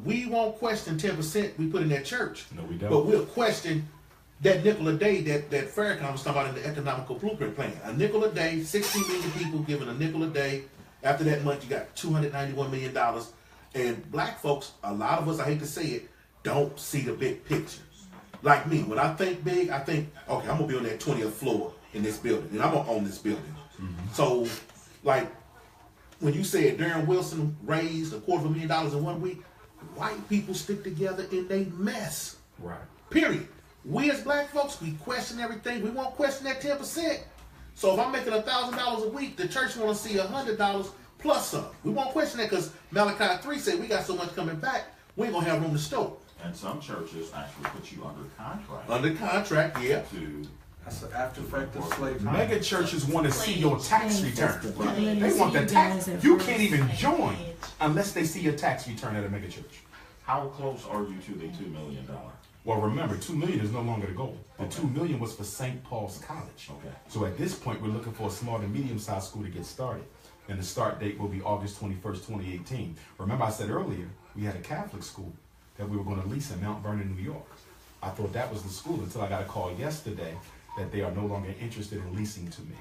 we won't question 10% we put in that church. No, we don't. But we'll question that nickel a day that Farrakhan was talking about in the economical blueprint plan. A nickel a day, 16 million people giving a nickel a day. After that month, you got $291 million. And black folks, a lot of us, I hate to say it, don't see the big picture. Like me, when I think big, I think, okay, I'm going to be on that 20th floor in this building, and I'm going to own this building. Mm-hmm. So, like, when you said Darren Wilson raised $250,000 in 1 week, white people stick together in they mess. Right. Period. We as black folks, we question everything. We won't question that 10%. So if I'm making $1,000 a week, the church want to see $100 plus some. We won't question that because Malachi 3 said we got so much coming back, we ain't going to have room to store. And some churches actually put you under contract. Under contract, yeah. That's an after effect of slavery. Mega churches want to see your tax return. They want the tax. You can't even join unless they see your tax return at a mega church. How close are you to the $2 million? Well, remember, $2 million is no longer the goal. The $2 million was for St. Paul's College. Okay. So at this point, we're looking for a small to medium-sized school to get started. And the start date will be August 21st, 2018. Remember I said earlier, we had a Catholic school that we were going to lease in Mount Vernon, New York. I thought that was the school until I got a call yesterday that they are no longer interested in leasing to me.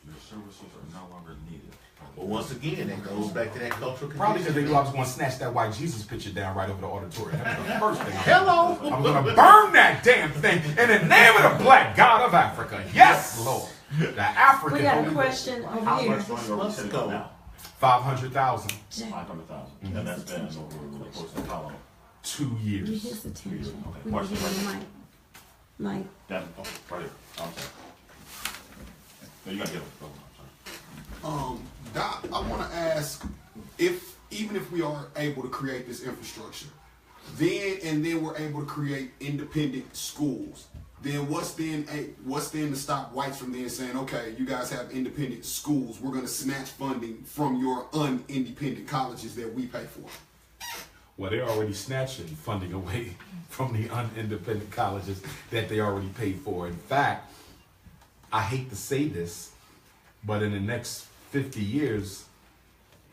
Your services are no longer needed. But once again, it goes back to that cultural condition. Probably because they knew I was going to snatch that white Jesus picture down right over the auditorium. That was the first thing. Hello! I'm going to burn that damn thing in the name of the black God of Africa. Yes, Lord. The African. We got a question over How here. much money are we sitting on now? 500,000. 500,000. And that's been over the course of how long? 2 Get years. his attention. Okay. We Question, need right a here. mic. Mic. Down, right here. I'm sorry. No, you gotta get it. I'm sorry. Doc, I want to ask if even if we are able to create this infrastructure, then we're able to create independent schools. Then what's then to stop whites from then saying, okay, you guys have independent schools, we're going to snatch funding from your unindependent colleges that we pay for? Well, they're already snatching funding away from the unindependent colleges that they already paid for. In fact, I hate to say this, but in the next 50 years,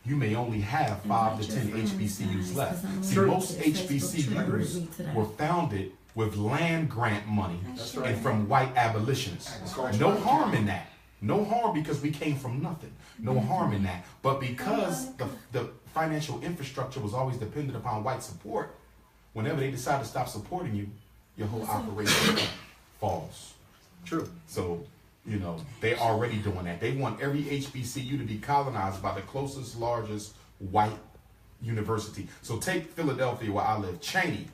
you may only have 5 to 10 HBCUs left. See, most HBCUs were founded with land grant money and from white abolitionists. No harm in that. No harm because we came from nothing. No harm in that. But because the financial infrastructure was always dependent upon white support, whenever they decide to stop supporting you, your whole operation falls. True. So, you know, they're already doing that. They want every HBCU to be colonized by the closest, largest white university. So take Philadelphia, where I live. Cheney,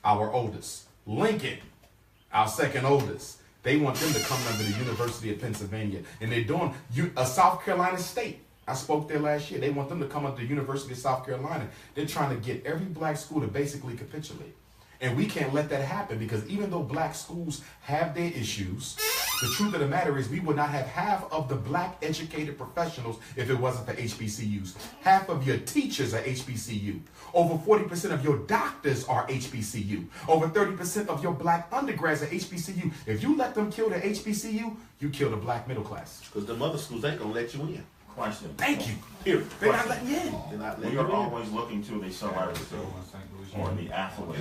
our oldest. Lincoln, our second oldest. They want them to come under the University of Pennsylvania. And they're doing a South Carolina State. I spoke there last year. They want them to come under the University of South Carolina. They're trying to get every black school to basically capitulate. And we can't let that happen because even though black schools have their issues, the truth of the matter is we would not have half of the black educated professionals if it wasn't for HBCUs. Half of your teachers are HBCU. Over 40% of your doctors are HBCU. Over 30% of your black undergrads are HBCU. If you let them kill the HBCU, you kill the black middle class. Because the mother schools ain't going to let you in. Question. Thank you. Here, They're not letting you in. they're not letting We you are in. always looking to the celebrity or the athlete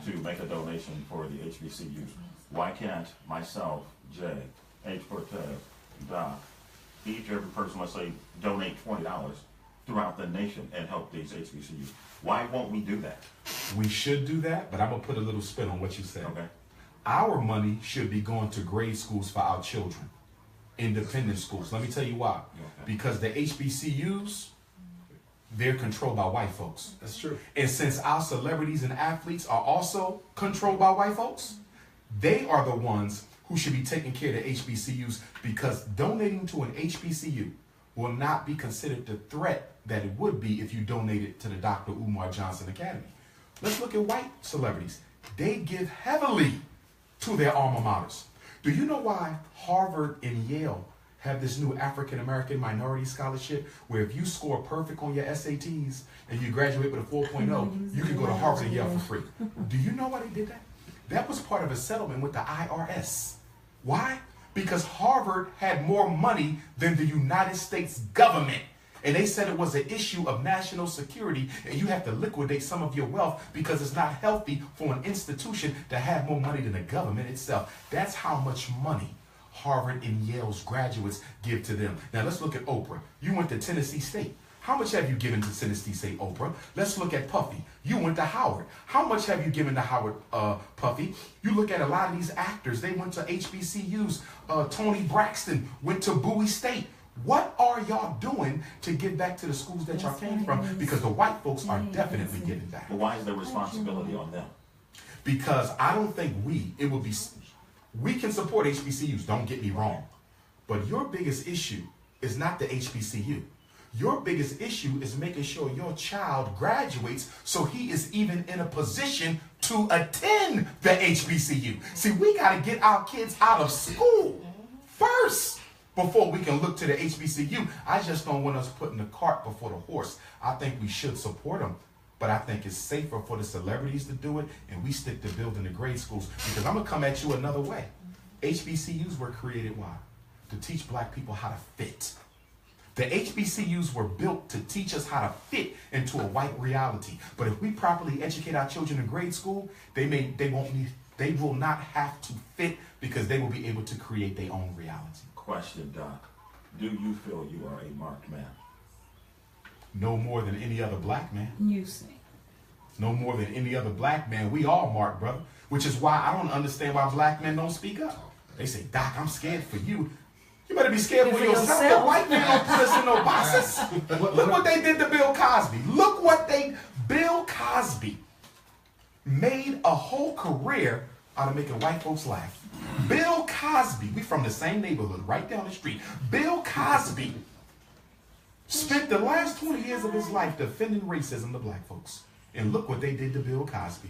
to make a donation for the HBCUs. Why can't myself, Jay, H. Cortez, Doc, each every person, let's say, donate $20 throughout the nation and help these HBCUs? Why won't we do that? We should do that, but I'm going to put a little spin on what you said. Okay. Our money should be going to grade schools for our children. Independent schools. Let me tell you why. Okay. Because the HBCUs, they're controlled by white folks. That's true. And since our celebrities and athletes are also controlled by white folks, they are the ones who should be taking care of the HBCUs, because donating to an HBCU will not be considered the threat that it would be if you donated to the Dr. Umar Johnson Academy. Let's look at white celebrities. They give heavily to their alma maters. Do you know why Harvard and Yale have this new African American minority scholarship where if you score perfect on your SATs and you graduate with a 4.0, you can go to Harvard and Yale for free? Do you know why they did that? That was part of a settlement with the IRS. Why? Because Harvard had more money than the United States government. And they said it was an issue of national security, and you have to liquidate some of your wealth because it's not healthy for an institution to have more money than the government itself. That's how much money Harvard and Yale's graduates give to them. Now let's look at Oprah. You went to Tennessee State. How much have you given to Tennessee State, Oprah? Let's look at Puffy. You went to Howard. How much have you given to Howard, Puffy? You look at a lot of these actors. They went to HBCUs. Tony Braxton went to Bowie State. What are y'all doing to give back to the schools that y'all came from? Because the white folks are definitely giving back. But why is the responsibility on them? Because I don't think we can support HBCUs, don't get me wrong. But your biggest issue is not the HBCU. Your biggest issue is making sure your child graduates so he is even in a position to attend the HBCU. See, we got to get our kids out of school first before we can look to the HBCU. I just don't want us putting the cart before the horse. I think we should support them, but I think it's safer for the celebrities to do it, and we stick to building the grade schools. Because I'm going to come at you another way. HBCUs were created, why? To teach black people how to fit. The HBCUs were built to teach us how to fit into a white reality. But if we properly educate our children in grade school, they will not have to fit because they will be able to create their own reality. Question, Doc. Do you feel you are a marked man? No more than any other black man. You say. No more than any other black man. We all marked, brother. Which is why I don't understand why black men don't speak up. They say, Doc, I'm scared for you. You better be scared for yourself. The white man don't put us in no boxes. Look what they did to Bill Cosby. Bill Cosby made a whole career out of making white folks laugh. Bill Cosby, we from the same neighborhood, right down the street. Bill Cosby spent the last 20 years of his life defending racism to black folks. And look what they did to Bill Cosby.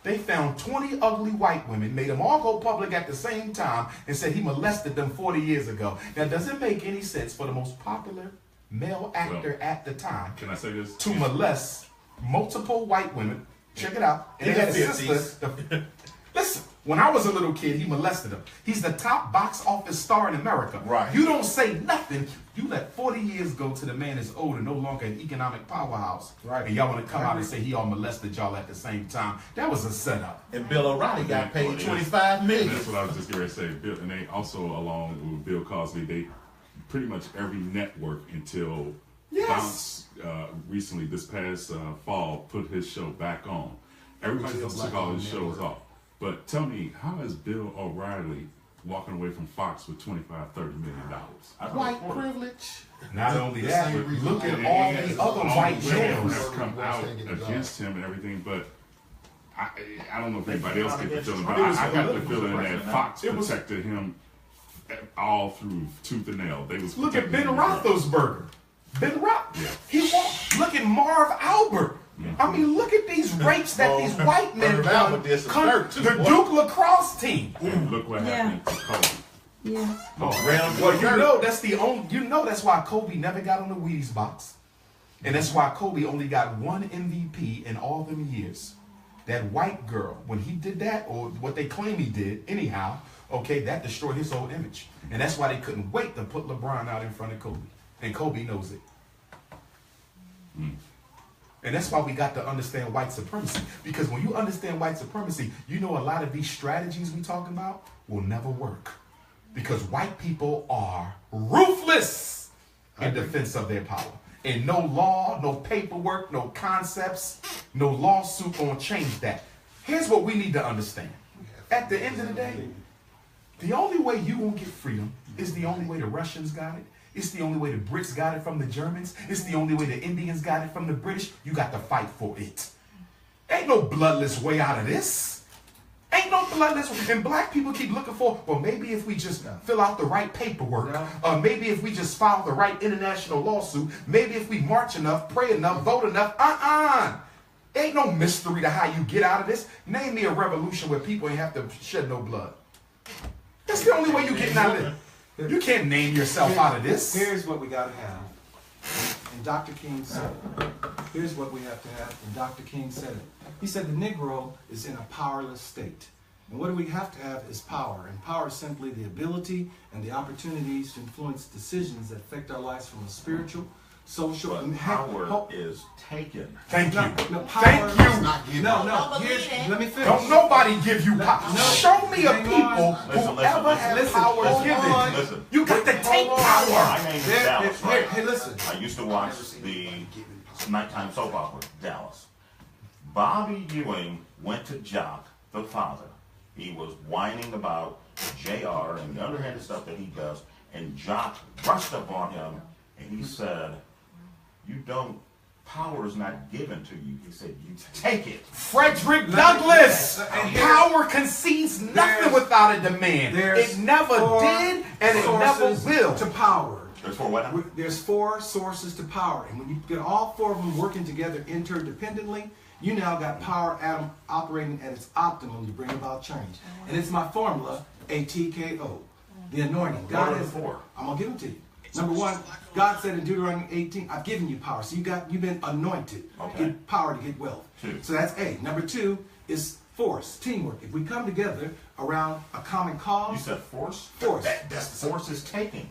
They found 20 ugly white women, made them all go public at the same time, and said he molested them 40 years ago. Now, does it make any sense for the most popular male actor at the time Can I say this? to molest multiple white women? Check it out. And In his the sister. Listen, when I was a little kid, he molested them. He's the top box office star in America. Right. You don't say nothing. You let 40 years go to the man is old and no longer an economic powerhouse. Right. And y'all want to come out and say he all molested y'all at the same time. That was a setup. And Bill O'Reilly got paid Yeah. $25 And million. that's what I was just going to say. Bill, and they also, along with Bill Cosby, they pretty much every network until Yes. Bounce recently, this past fall, put his show back on. Everybody else took all his shows off. But tell me, how is Bill O'Reilly walking away from Fox with $25, $30 million? White privilege. Not only that, same reason look why at they all had the other All white the women males. have come out against him and everything, but I don't know if anybody else get the feeling, but I got the feeling that Fox protected him all through tooth and nail. They was Look at protecting Ben him. Roethlisberger. Ben Roethlisberger. Yeah. He walked. Look at Marv Albert. I mean, look at these rapes that these white men Marv done. Albert did some dirt, too, The boy. Duke lacrosse team. And look what Yeah. happened to Kobe. Yeah. Well, you know that's the only. You know that's why Kobe never got on the Wheaties box, and that's why Kobe only got one MVP in all them years. That white girl, when he did that, or what they claim he did, anyhow, okay, that destroyed his whole image, and that's why they couldn't wait to put LeBron out in front of Kobe, and Kobe knows it. And that's why we got to understand white supremacy. Because when you understand white supremacy, you know a lot of these strategies we talking about will never work. Because white people are ruthless in defense of their power. And no law, no paperwork, no concepts, no lawsuit gonna change that. Here's what we need to understand. At the end of the day, the only way you won't get freedom is the only way the Russians got it. It's the only way the Brits got it from the Germans. It's the only way the Indians got it from the British. You got to fight for it. Ain't no bloodless way out of this. Ain't no bloodless way. And black people keep looking for, well, maybe if we just fill out the right paperwork, maybe if we just file the right international lawsuit, maybe if we march enough, pray enough, vote enough. Ain't no mystery to how you get out of this. Name me a revolution where people ain't have to shed no blood. That's the only way you getting out of it. You can't name yourself out of this. Here's what we got to have. And Dr. King said it. Here's what we have to have. And Dr. King said it. He said the Negro is in a powerless state. And what do we have to have is power. And power is simply the ability and the opportunities to influence decisions that affect our lives from a spiritual, social. But power is taken. Thank you. No, power Thank you. It's not given. No, let me finish. Don't nobody give you power. No. Show me a Hang people on. whoever had Listen, power hold given. on. Listen. You got to take Hold on. power. My name is Here, Dallas, here, right? hey, listen. I used to watch the nighttime soap opera, Dallas. Bobby Ewing went to Jock, the father. He was whining about JR and the underhanded stuff that he does, and Jock rushed up on him and he said, "You don't, power is not given to you." He said, "You take it." Frederick Douglass. and here- Power concedes nothing There's- without a demand. There's It never four did, and it never sources will. to power. There's four what now? There's 4 sources to power, and when you get all 4 of them working together interdependently, you now got power atom operating at its optimum to bring about change. And it's my formula, ATKO, the anointing. What are the has, 4? I'm gonna give them to you. Number 1, God said in Deuteronomy 18, "I've given you power." So you've been anointed. Okay. Get power to get wealth. 2. So that's A. Number 2 is force, teamwork. If we come together around a common You cause, said force? force. That's the force is taking.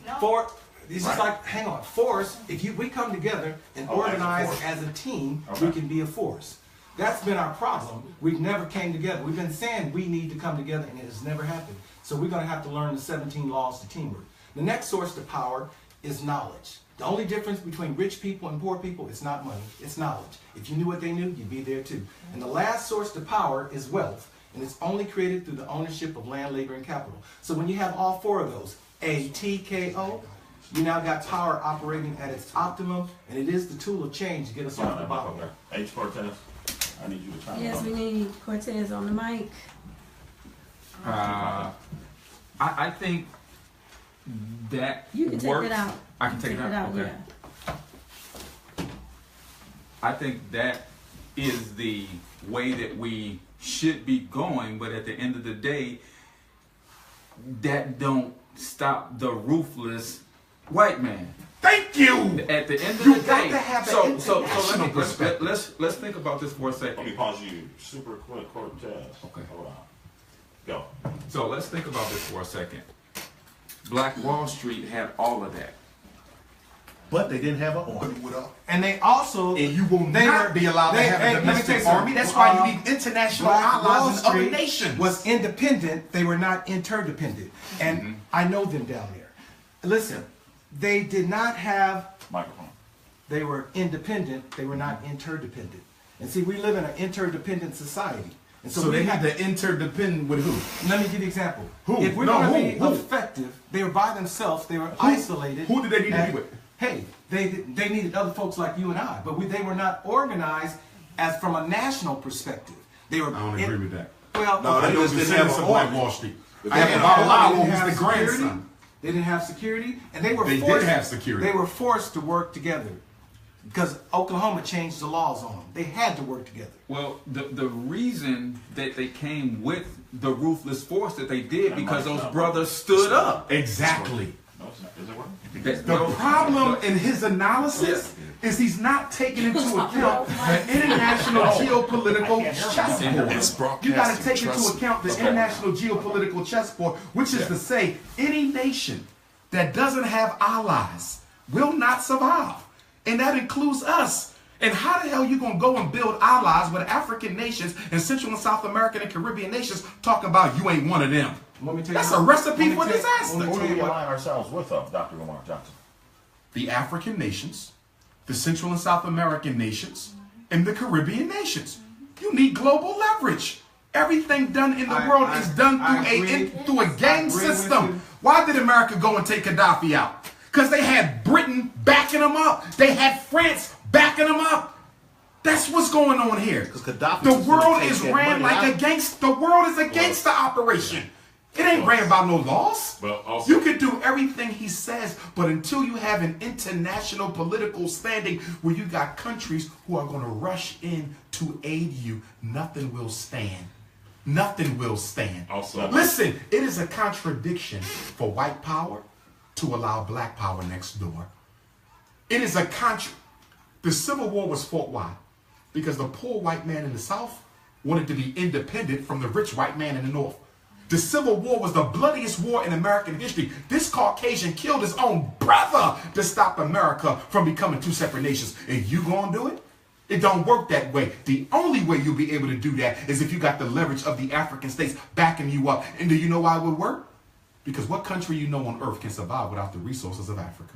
It's just like, hang on, force, if we come together and Oh, as a organize force. as a team, Okay. we can be a force. That's been our problem. We've never came together. We've been saying we need to come together, and it has never happened. So we're going to have to learn the 17 laws to teamwork. The next source to power is knowledge. The only difference between rich people and poor people is not money, it's knowledge. If you knew what they knew, you'd be there too. And the last source to power is wealth, and it's only created through the ownership of land, labor, and capital. So when you have all 4 of those, ATKO, you now got power operating at its optimum, and it is the tool of change to get us off the bottom. H. Cortez, I need you to chime in. Yes, we need Cortez on the mic. I think that You can take works. it out. I can take it out. Okay. Yeah. I think that is the way that we should be going, but at the end of the day, that don't stop the ruthless white man. Thank you. At the end of You the got day, to have an so international perspective. let's think about this for a second. Let me pause you super quick, Cortez. Okay. Hold on. Go. So let's think about this for a second. Black Wall Street had all of that. But they didn't have an army. And they also, And you will They not were- be allowed to they- have hey, a let me tell domestic you something. army. That's why you need international Black Wall allies in other Street nations. was independent. They were not interdependent. And I know them down there. Listen, they did not have, Microphone. they were independent. They were not interdependent. And see, we live in an interdependent society. And so we they have need to interdepend with who? Let me give you an example. Who? If we're No, going to who? be Who? effective, they were by themselves. They were isolated. Who did they need to and- be with? Hey, they needed other folks like you and I, but they were not organized as from a national perspective. They were. I don't agree with that. Well, No, they just didn't have an Black army. Wall Street. They I have didn't Bob have- Lyle, they who didn't was have the security. grandson. They didn't have security, and they were. They forced, did have security. They were forced to work together because Oklahoma changed the laws on them. They had to work together. Well, the reason that they came with the ruthless force that they did because those brothers stood up. Exactly. No, it's not. Is it working? The problem in his analysis is he's not taking into account the international geopolitical chessboard. You got to take into account the international geopolitical chessboard, which is to say, any nation that doesn't have allies will not survive. And that includes us. And how the hell you going to go and build allies with African nations and Central and South American and Caribbean nations talking about you ain't one of them? Let me tell you That's what- a recipe let me for tell- disaster. let me Who tell do you we what- align ourselves with, Dr. Umar Johnson? The African nations, the Central and South American nations, and the Caribbean nations. You need global leverage. Everything done in the world is done through a gang agree with system. you. Why did America go and take Gaddafi out? Because they had Britain backing them up. They had France backing them up. That's what's going on here. 'Cause Gaddafi The was gonna world take is that ran money like out. a gangster. The world is a gangster operation. It ain't ran about no laws. Well, also- You can do everything he says, but until you have an international political standing where you got countries who are going to rush in to aid you, nothing will stand. Nothing will stand. Also- Listen, it is a contradiction for white power to allow black power next door. It is a The Civil War was fought why? Because the poor white man in the South wanted to be independent from the rich white man in the North. The Civil War was the bloodiest war in American history. This Caucasian killed his own brother to stop America from becoming two separate nations. And you gonna do it? It don't work that way. The only way you'll be able to do that is if you got the leverage of the African states backing you up. And do you know why it would work? Because what country you know on earth can survive without the resources of Africa?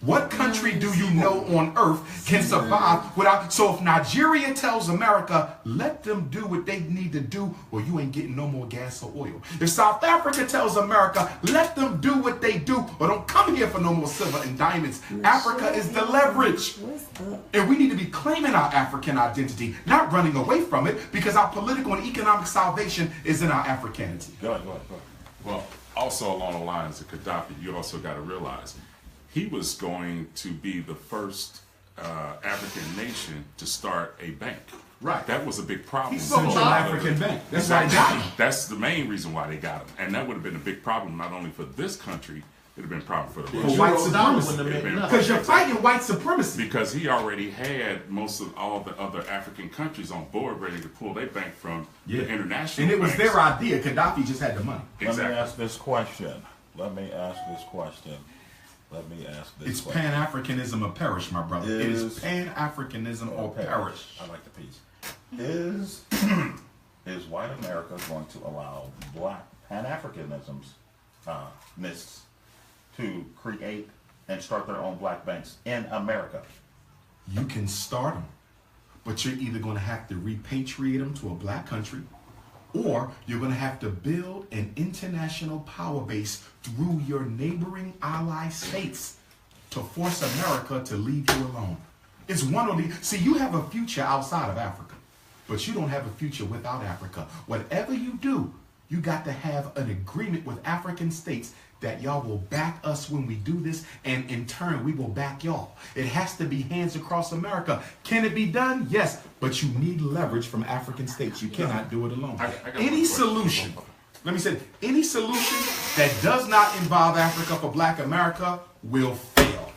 What country do you know on earth can survive without? So if Nigeria tells America, let them do what they need to do, well, you ain't getting no more gas or oil. If South Africa tells America, let them do what they do, or don't come here for no more silver and diamonds, Africa is the leverage. And we need to be claiming our African identity, not running away from it, because our political and economic salvation is in our Africanity. Go ahead. Well, also along the lines of Gaddafi, you also got to realize he was going to be the first African nation to start a bank. Right. That was a big problem. He's Central African Bank. That's why they got him. That's the main reason why they got him. And that would have been a big problem not only for this country, it would have been a problem for the Russians. White supremacy. Because you're fighting white supremacy. Because he already had most of all the other African countries on board ready to pull their bank from the international And it was banks. their idea. Gaddafi just had the money. Exactly. Let me ask this question. It's Pan-Africanism or perish, my brother. It is Pan-Africanism or perish. I like the piece. Is white America going to allow black Pan-Africanisms to create and start their own black banks in America? You can start them, but you're either going to have to repatriate them to a black country, or you're going to have to build an international power base through your neighboring ally states to force America to leave you alone. It's one or the... See, you have a future outside of Africa, but you don't have a future without Africa. Whatever you do, you got to have an agreement with African states that y'all will back us when we do this, and in turn, we will back y'all. It has to be hands across America. Can it be done? Yes, but you need leverage from African states. You cannot do it alone. I got Any one solution, let me say, any solution that does not involve Africa for black America will fail.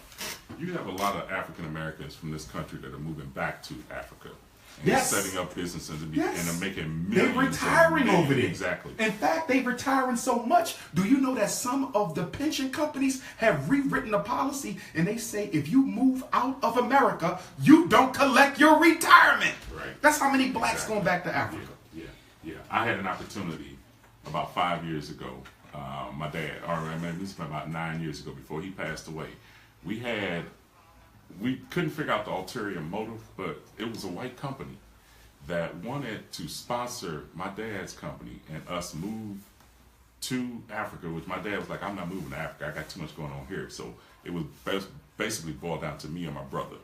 You have a lot of African Americans from this country that are moving back to Africa. And Yes. setting up businesses and Yes. are making They're millions. retiring and over there. Exactly. In fact, they're retiring so much. Do you know that some of the pension companies have rewritten a policy and they say if you move out of America, you don't collect your retirement. Right. That's how many blacks going back to Africa. Yeah. I had an opportunity about 5 years ago. My dad, or maybe it's about 9 years ago, before he passed away, we couldn't figure out the ulterior motive, but it was a white company that wanted to sponsor my dad's company and us move to Africa, which my dad was like, I'm not moving to Africa. I got too much going on here. So it was basically boiled down to me and my brother.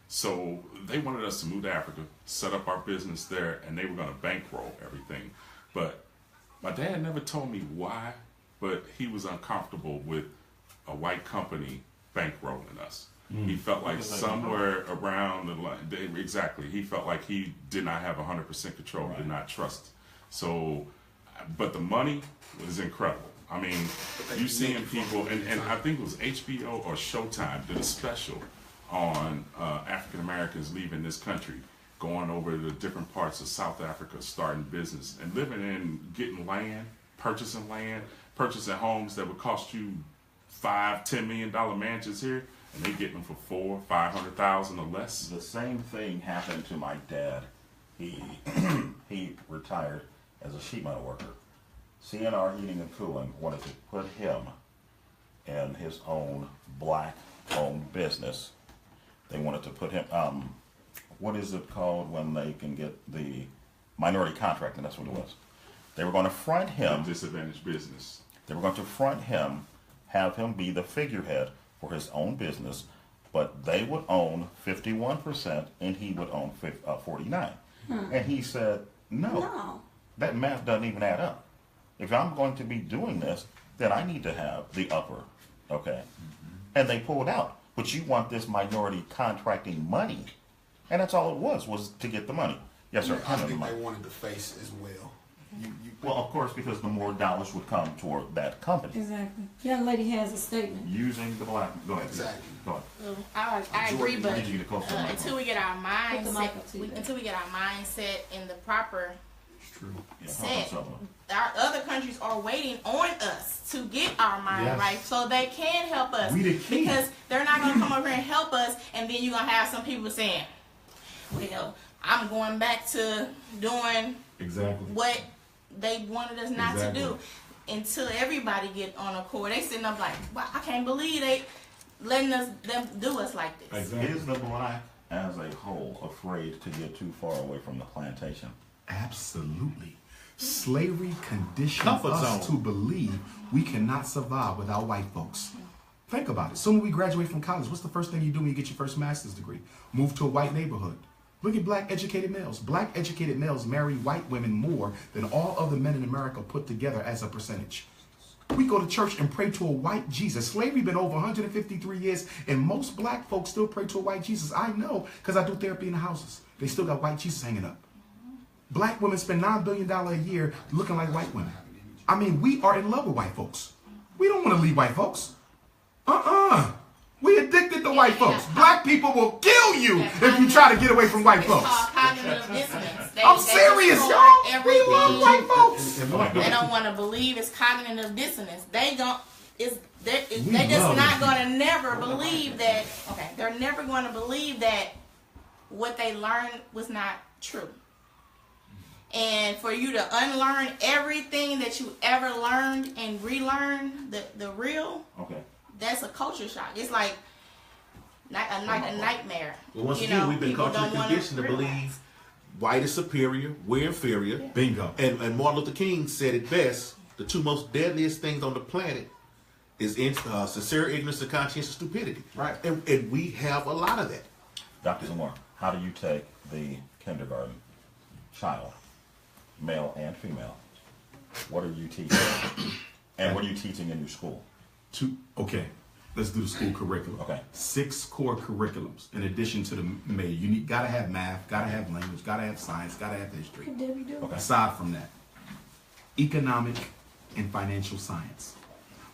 So they wanted us to move to Africa, set up our business there, and they were going to bankroll everything. But my dad never told me why, but he was uncomfortable with a white company bankrolling us. He felt like somewhere around the line, exactly, he felt like he did not have 100% control, did not trust. So, but the money was incredible. I mean, you seeing people, and I think it was HBO or Showtime did a special on African Americans leaving this country, going over to different parts of South Africa, starting business and living in, getting land, purchasing homes that would cost you $5-10 million mansions here. And they get them for $400,000-500,000 or less. The same thing happened to my dad. He retired as a sheet metal worker. CNR Heating and Cooling wanted to put him in his own black-owned business. They wanted to put him, what is it called when they can get the minority contract, and that's what it was. They were going to front him. Disadvantaged business. They were going to front him, have him be the figurehead for his own business, but they would own 51% and he would own 49%. And he said, no, that math doesn't even add up. If I'm going to be doing this, then I need to have the upper, okay? And they pulled out. But you want this minority contracting money. And that's all it was to get the money. Yes, sir. I think they wanted the face as well. Well, of course, because the more dollars would come toward that company. Exactly. Young lady has a statement. Using the black. Go ahead. Exactly. Go ahead. I agree, but Until we get our until we get our Put the mic mindset, up to you. until we get our mindset in the proper true. Yeah, said, help us, our other countries are waiting on us to get our mind Yes. right so they can help us. We the key. Because they're not going to come over here and help us, and then you're going to have some people saying, well, I'm going back to doing Exactly. what they wanted us not Exactly. to do until everybody get on accord. They sitting up like, wow, I can't believe they letting them do us like this. Exactly. Is the black as a whole afraid to get too far away from the plantation? Absolutely. Slavery conditioned Comfort us zone. to believe we cannot survive without white folks. Think about it. Soon when we graduate from college, what's the first thing you do when you get your first master's degree? Move to a white neighborhood. Look at black educated males. Black educated males marry white women more than all other men in America put together as a percentage. We go to church and pray to a white Jesus. Slavery been over 153 years, and most black folks still pray to a white Jesus. I know, because I do therapy in the houses. They still got white Jesus hanging up. Black women spend $9 billion a year looking like white women. I mean, we are in love with white folks. We don't want to leave white folks. We addicted to white folks. Black people will kill you if you try to get away from white It's folks. called cognitive dissonance. I'm serious, destroy y'all. We everything. love white folks. They don't want to believe it's cognitive dissonance. They don't. They love just not it. going to never believe that. Okay, they're never going to believe that what they learned was not true. And for you to unlearn everything that you ever learned and relearn the real, Okay. that's a culture shock. It's like a nightmare. Well, once You again, know, we've been people culturally don't wanna conditioned to realize. believe white is superior, we're inferior. Bingo. And Martin Luther King said it best: the two most deadliest things on the planet is sincere ignorance and conscientious stupidity. Right. And we have a lot of that. Dr. Umar, how do you take the kindergarten child, male and female? What are you teaching? And what are you teaching in your school? Okay, let's do the school curriculum. Okay. 6 core curriculums in addition to the main. You gotta have math, gotta have language, gotta have science, gotta have history. Okay. Aside from that, economic and financial science.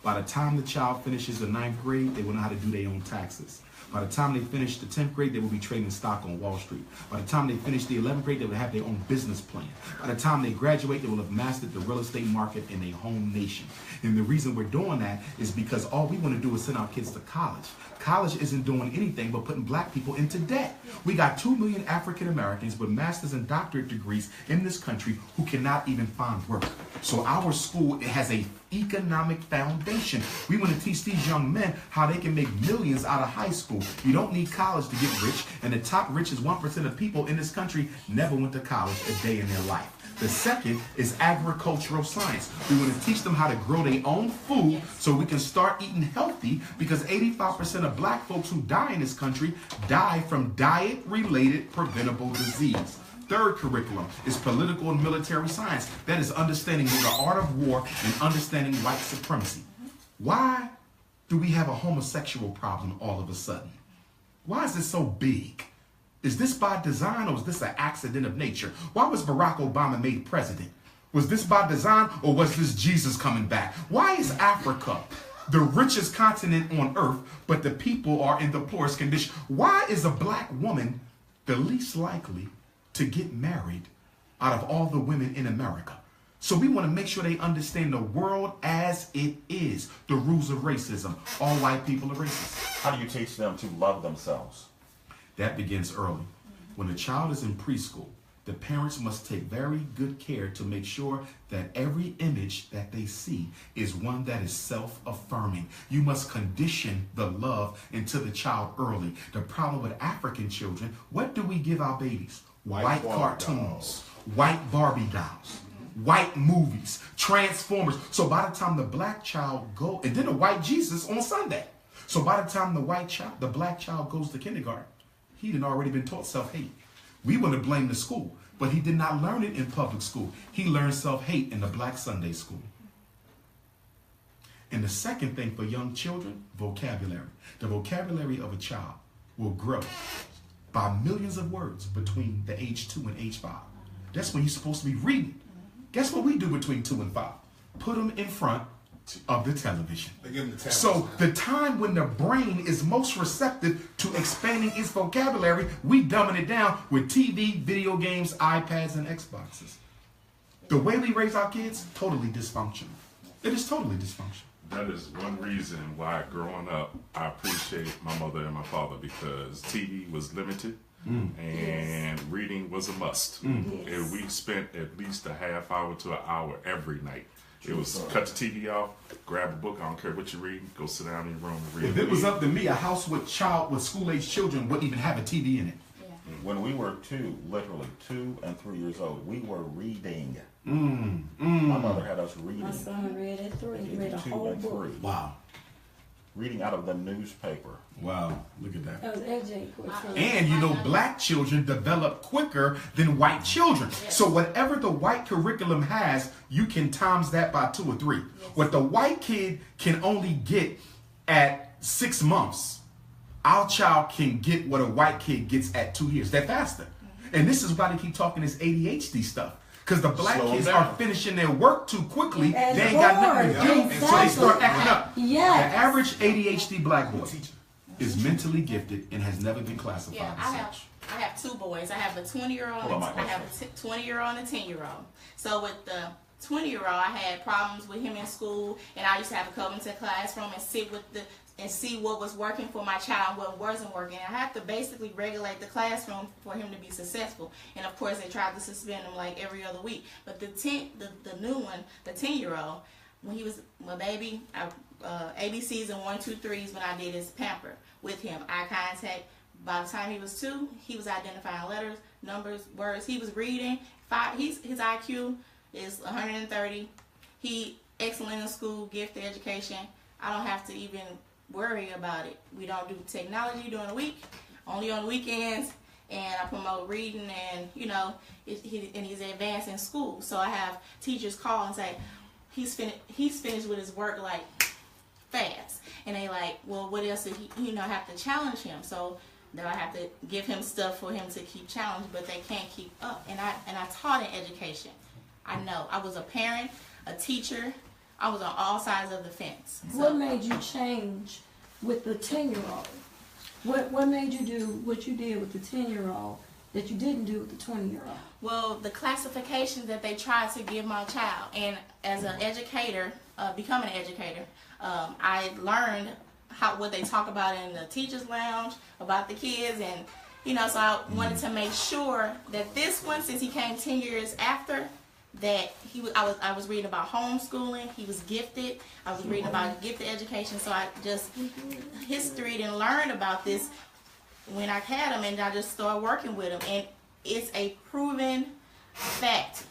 By the time the child finishes the 9th grade, they will know how to do their own taxes. By the time they finish the 10th grade, they will be trading stock on Wall Street. By the time they finish the 11th grade, they will have their own business plan. By the time they graduate, they will have mastered the real estate market in their home nation. And the reason we're doing that is because all we want to do is send our kids to college. College isn't doing anything but putting black people into debt. We got 2 million African Americans with master's and doctorate degrees in this country who cannot even find work. So our school, it has a economic foundation. We want to teach these young men how they can make millions out of high school. You don't need college to get rich, and the top richest 1% of people in this country never went to college a day in their life. The second is agricultural science. We want to teach them how to grow their own food so we can start eating healthy, because 85% of black folks who die in this country die from diet-related preventable disease. Third curriculum is political and military science. That is understanding the art of war and understanding white supremacy. Why do we have a homosexual problem all of a sudden? Why is it so big? Is this by design, or is this an accident of nature? Why was Barack Obama made president? Was this by design, or was this Jesus coming back? Why is Africa the richest continent on earth, but the people are in the poorest condition? Why is a black woman the least likely to get married out of all the women in America? So we want to make sure they understand the world as it is. The rules of racism. All white people are racist. How do you teach them to love themselves? That begins early. When a child is in preschool, the parents must take very good care to make sure that every image that they see is one that is self-affirming. You must condition the love into the child early. The problem with African children, what do we give our babies? White cartoons, white Barbie dolls, white movies, Transformers. So by the time the black child goes, and then the white Jesus on Sunday. So by the time the black child goes to kindergarten, he had already been taught self-hate. We want to blame the school, but he did not learn it in public school. He learned self-hate in the black Sunday school. And the second thing for young children, vocabulary. The vocabulary of a child will grow by millions of words between the age 2 and age 5. That's when you're supposed to be reading. Guess what we do between 2 and 5? Put them in front of the television. So the time when the brain is most receptive to expanding its vocabulary, we dumbing it down with TV, video games, iPads, and Xboxes. The way we raise our kids, totally dysfunctional. It is totally dysfunctional. That is one reason why growing up, I appreciate my mother and my father, because TV was limited and reading was a must. And we spent at least a half hour to an hour every night. It was cut the TV off, grab a book, I don't care what you're reading, go sit down in your room and read. If it was up to me, a house with school-age children wouldn't even have a TV in it. When we were literally 2 and 3 years old, we were reading. My mother had us reading. My son read at 3. He read a 2 whole and book. 3. Wow. Reading out of the newspaper. Wow. Look at that. That was LJ quick. And you know, black children develop quicker than white children. So whatever the white curriculum has, you can times that by 2 or 3. What the white kid can only get at 6 months, our child can get what a white kid gets at 2 years. They're faster. And this is why they keep talking this ADHD stuff. Because the black kids are finishing their work too quickly. And they ain't got nothing to do. exactly. So they start acting up. Yes. The average ADHD black boy is mentally gifted and has never been classified Yeah, as such. I have 2 boys. I have a 20-year-old. Hold on, Mike. I have a 20-year-old and a 10-year-old. So with the 20-year-old, I had problems with him in school, and I used to have to come into the classroom and sit with and see what was working for my child, what wasn't working. I have to basically regulate the classroom for him to be successful. And of course, they tried to suspend him like every other week. But the new one, the 10-year-old, when he was my baby, ABCs and 1, 2, 3s when I did his pamper with him. Eye contact. By the time he was 2, he was identifying letters, numbers, words. He was reading. His IQ is 130. He excellent in school, gifted education. I don't have to even worry about it. We don't do technology during the week, only on the weekends, and I promote reading, and you know, he's advanced in school. So I have teachers call and say, he's finished with his work like fast, and they like, well, what else did he, have to challenge him? So then I have to give him stuff for him to keep challenged, but they can't keep up. And I taught in education. I know I was a parent, a teacher. I was on all sides of the fence. So. What made you change with the 10-year-old? What made you do what you did with the 10-year-old that you didn't do with the 20-year-old? Well, the classifications that they tried to give my child, and as an educator, becoming an educator, I learned what they talk about in the teachers' lounge about the kids, and so I wanted to make sure that this one, since he came 10 years after. That I was reading about homeschooling. He was gifted. I was reading about gifted education. So I just history and learned about this when I had him, and I just started working with him. And it's a proven fact.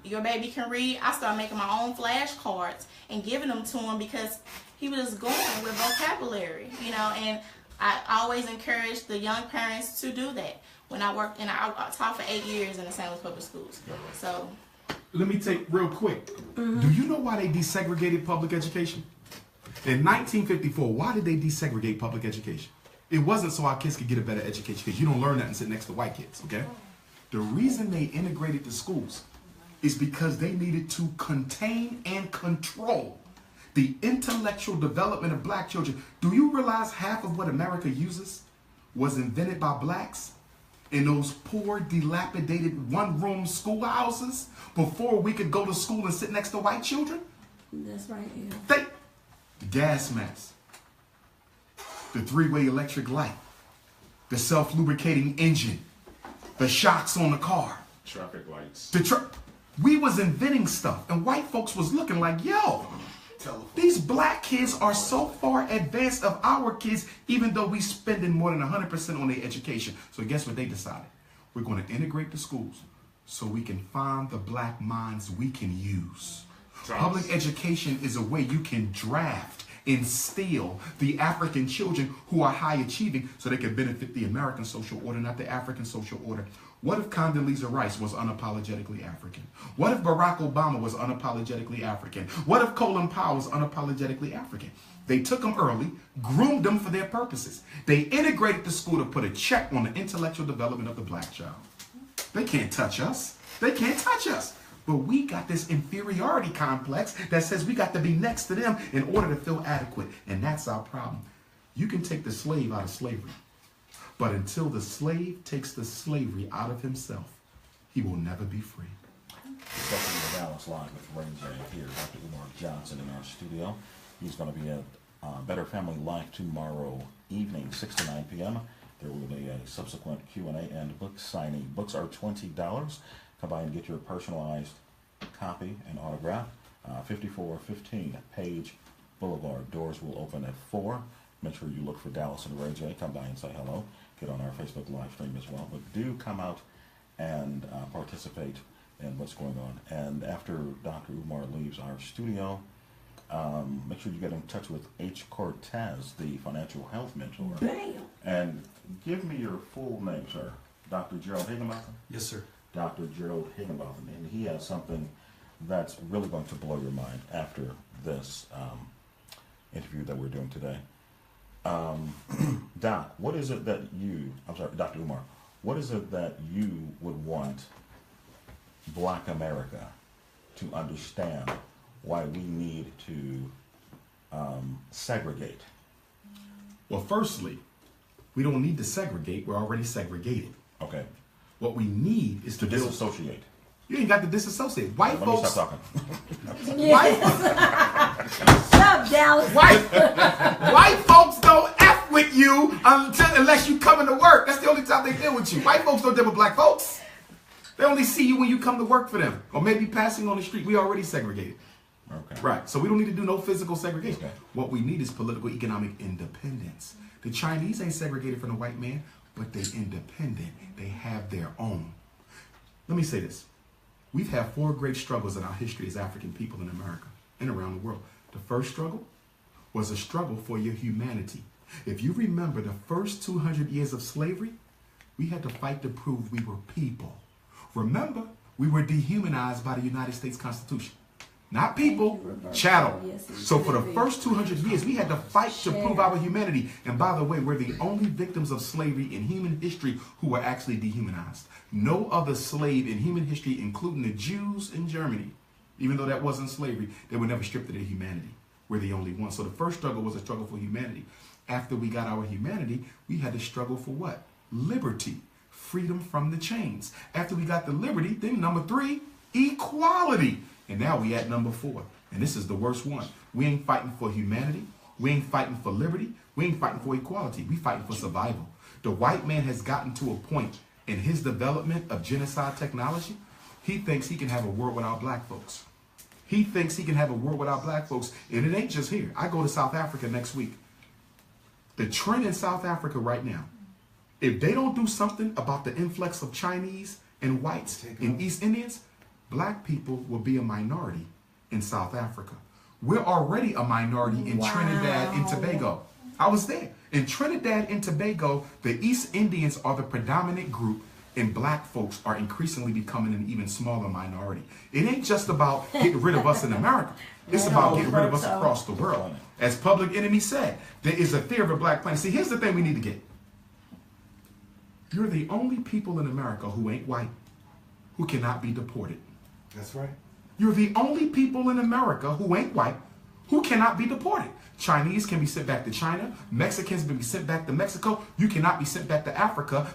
Your baby can read. I started making my own flashcards and giving them to him because he was going with vocabulary, And I always encourage the young parents to do that. When I worked, and I taught for 8 years in the St. Louis Public Schools. So, let me take real quick. Do you know why they desegregated public education? In 1954, why did they desegregate public education? It wasn't so our kids could get a better education, because you don't learn that and sit next to white kids, okay? The reason they integrated the schools is because they needed to contain and control the intellectual development of black children. Do you realize half of what America uses was invented by blacks? In those poor, dilapidated one-room schoolhouses before we could go to school and sit next to white children? That's right, yeah. The gas mask, the 3-way electric light, the self-lubricating engine, the shocks on the car. Traffic lights. We was inventing stuff, and white folks was looking like, yo, these black kids are so far advanced of our kids, even though we spending more than 100% on their education. So guess what they decided? We're going to integrate the schools so we can find the black minds we can use. Public education is a way you can draft, instill the African children who are high achieving so they can benefit the American social order, not the African social order. What if Condoleezza Rice was unapologetically African? What if Barack Obama was unapologetically African? What if Colin Powell was unapologetically African? They took them early, groomed them for their purposes. They integrated the school to put a check on the intellectual development of the black child. They can't touch us. They can't touch us. But we got this inferiority complex that says we got to be next to them in order to feel adequate. And that's our problem. You can take the slave out of slavery. But until the slave takes the slavery out of himself, he will never be free. Welcome to Dallas Live with Ray J here. Dr. Umar Johnson in our studio. He's going to be at Better Family Life tomorrow evening, 6 to 9 p.m. There will be a subsequent Q&A and book signing. Books are $20. Come by and get your personalized copy and autograph. 5415 Page Boulevard. Doors will open at 4. Make sure you look for Dallas and Ray J. Come by and say hello. Get on our Facebook live stream as well. But do come out and participate in what's going on. And after Dr. Umar leaves our studio, make sure you get in touch with H. Cortez, the financial health mentor. Bam! And give me your full name, sir. Dr. Gerald Higginbotham? Yes, sir. Dr. Gerald Higginbotham. And he has something that's really going to blow your mind after this interview that we're doing today. Doc, what is it that Dr. Umar, what is it that you would want Black America to understand why we need to segregate? Well, firstly, we don't need to segregate. We're already segregated. Okay. What we need is to build. Disassociate. You ain't got to disassociate. White Let me folks. stop talking. Shut up, Dallas. White folks don't F with you unless you come into work. That's the only time they deal with you. White folks don't deal with black folks. They only see you when you come to work for them, or maybe passing on the street. We already segregated. Okay. Right. So we don't need to do no physical segregation. Okay. What we need is political economic independence. The Chinese ain't segregated from the white man, but they independent. They have their own. Let me say this. We've had 4 great struggles in our history as African people in America and around the world. The first struggle was a struggle for your humanity. If you remember the first 200 years of slavery, we had to fight to prove we were people. Remember, we were dehumanized by the United States Constitution. Not people, chattel. So for the first 200 years, we had to fight to prove our humanity. And by the way, we're the only victims of slavery in human history who were actually dehumanized. No other slave in human history, including the Jews in Germany, even though that wasn't slavery, they were never stripped of their humanity. We're the only ones. So the first struggle was a struggle for humanity. After we got our humanity, we had to struggle for what? Liberty, freedom from the chains. After we got the liberty, then number 3, equality. And now we at number 4. And this is the worst one. We ain't fighting for humanity. We ain't fighting for liberty. We ain't fighting for equality. We fighting for survival. The white man has gotten to a point in his development of genocide technology. He thinks he can have a world without black folks. He thinks he can have a world without black folks. And it ain't just here. I go to South Africa next week. The trend in South Africa right now, if they don't do something about the influx of Chinese and whites and East Indians, black people will be a minority in South Africa. We're already a minority in Trinidad and Tobago. I was there. In Trinidad and Tobago, the East Indians are the predominant group, and black folks are increasingly becoming an even smaller minority. It ain't just about getting rid of us in America. It's about getting rid of us across the world. As Public Enemy said, there is a theory of a black planet. See, here's the thing we need to get. You're the only people in America who ain't white, who cannot be deported. That's right. You're the only people in America who ain't white, who cannot be deported. Chinese can be sent back to China. Mexicans can be sent back to Mexico. You cannot be sent back to Africa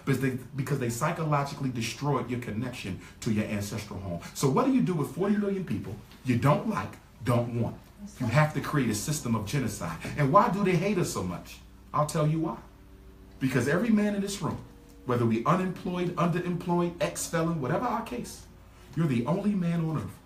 because they psychologically destroyed your connection to your ancestral home. So what do you do with 40 million people you don't like, don't want? You have to create a system of genocide. And why do they hate us so much? I'll tell you why. Because every man in this room, whether we unemployed, underemployed, ex-felon, whatever our case, you're the only man on earth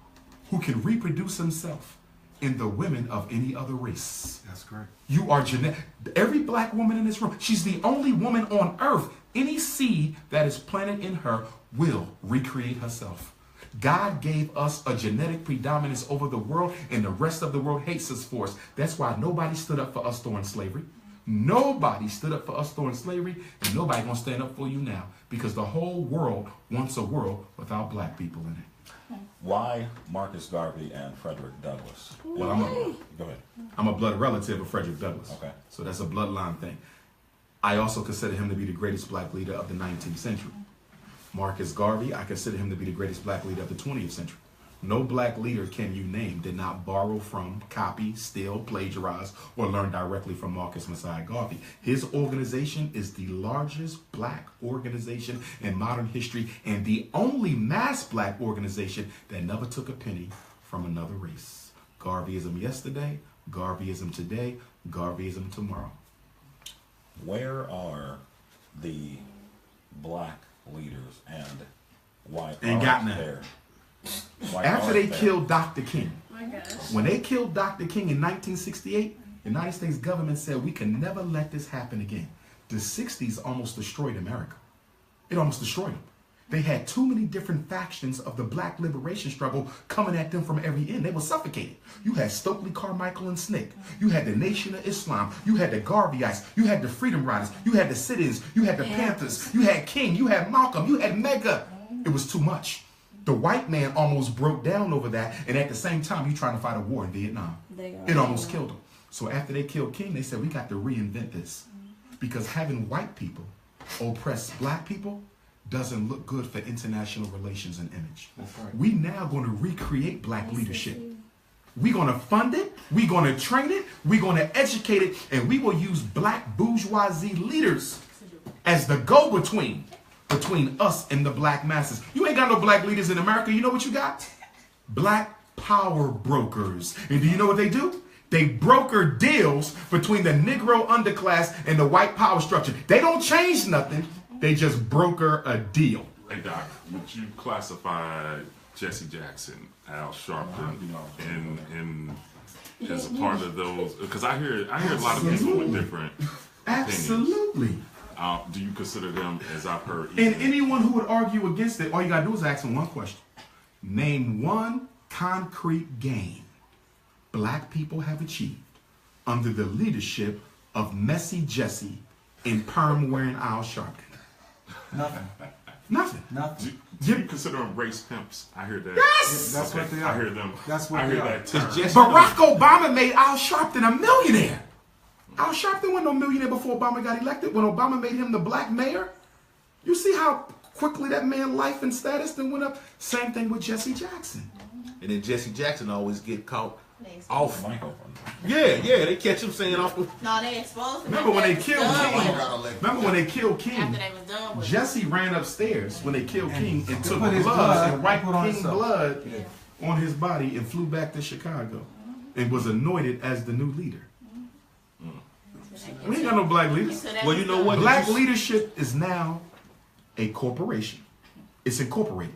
who can reproduce himself in the women of any other race. That's correct. You are genetic. Every black woman in this room, she's the only woman on earth. Any seed that is planted in her will recreate herself. God gave us a genetic predominance over the world, and the rest of the world hates us for us. That's why nobody stood up for us during slavery. Nobody stood up for us during slavery, and nobody gonna stand up for you now, because the whole world wants a world without black people in it. Why Marcus Garvey and Frederick Douglass? Well, Go ahead. I'm a blood relative of Frederick Douglass. Okay. So that's a bloodline thing. I also consider him to be the greatest black leader of the 19th century. Marcus Garvey, I consider him to be the greatest black leader of the 20th century. No black leader can you name did not borrow from, copy, steal, plagiarize, or learn directly from Marcus Messiah Garvey. His organization is the largest black organization in modern history and the only mass black organization that never took a penny from another race. Garveyism yesterday, Garveyism today, Garveyism tomorrow. Where are the black leaders and why Ain't got aren't none. there? Why After aren't they there? killed Dr. King, My gosh. when they killed Dr. King in 1968, the United States government said we can never let this happen again. The 60s almost destroyed America. It almost destroyed them. They had too many different factions of the black liberation struggle coming at them from every end. They were suffocated. You had Stokely Carmichael and SNCC. You had the Nation of Islam. You had the Garveyites. You had the Freedom Riders. You had the sit-ins. You had the Panthers. You had King. You had Malcolm. You had Mega. It was too much. The white man almost broke down over that, and at the same time, you trying to fight a war in Vietnam. It almost killed him. So after they killed King, they said, we got to reinvent this. Because having white people oppress black people doesn't look good for international relations and image. That's right. We now going to recreate black leadership. We're going to fund it, we're going to train it, we're going to educate it, and we will use black bourgeoisie leaders as the go-between between us and the black masses. You ain't got no black leaders in America. You know what you got? Black power brokers. And do you know what they do? They broker deals between the Negro underclass and the white power structure. They don't change nothing. They just broker a deal. Hey Doc, would you classify Jesse Jackson, Al Sharpton, in as a part of those? Because I hear a lot of people with different Absolutely. opinions. Do you consider them, as I've heard? And anyone who would argue against it, all you gotta do is ask them one question. Name one concrete gain black people have achieved under the leadership of Messy Jesse and perm-wearing Al Sharpton. Nothing. Nothing. Nothing. Do you consider them race pimps? I hear that. Yes! That's what they are. I hear them. That's what I they hear are. that term. Barack Obama made Al Sharpton a millionaire. Al Sharpton wasn't no millionaire before Obama got elected. When Obama made him the black mayor, you see how quickly that man's life and status then went up. Same thing with Jesse Jackson. And then Jesse Jackson always get caught They off. Mic open. Yeah, they catch him saying off. No, they exposed him. Remember when they after killed was King? done with Remember when they killed it. After King? they was done with it. Jesse ran upstairs when they killed King and took put his blood blood and wiped put on King himself. blood on his body and flew back to Chicago and was anointed as the new leader. We ain't got no black leaders. So that Well, was you know done. what? Black leadership is now a corporation. It's incorporated.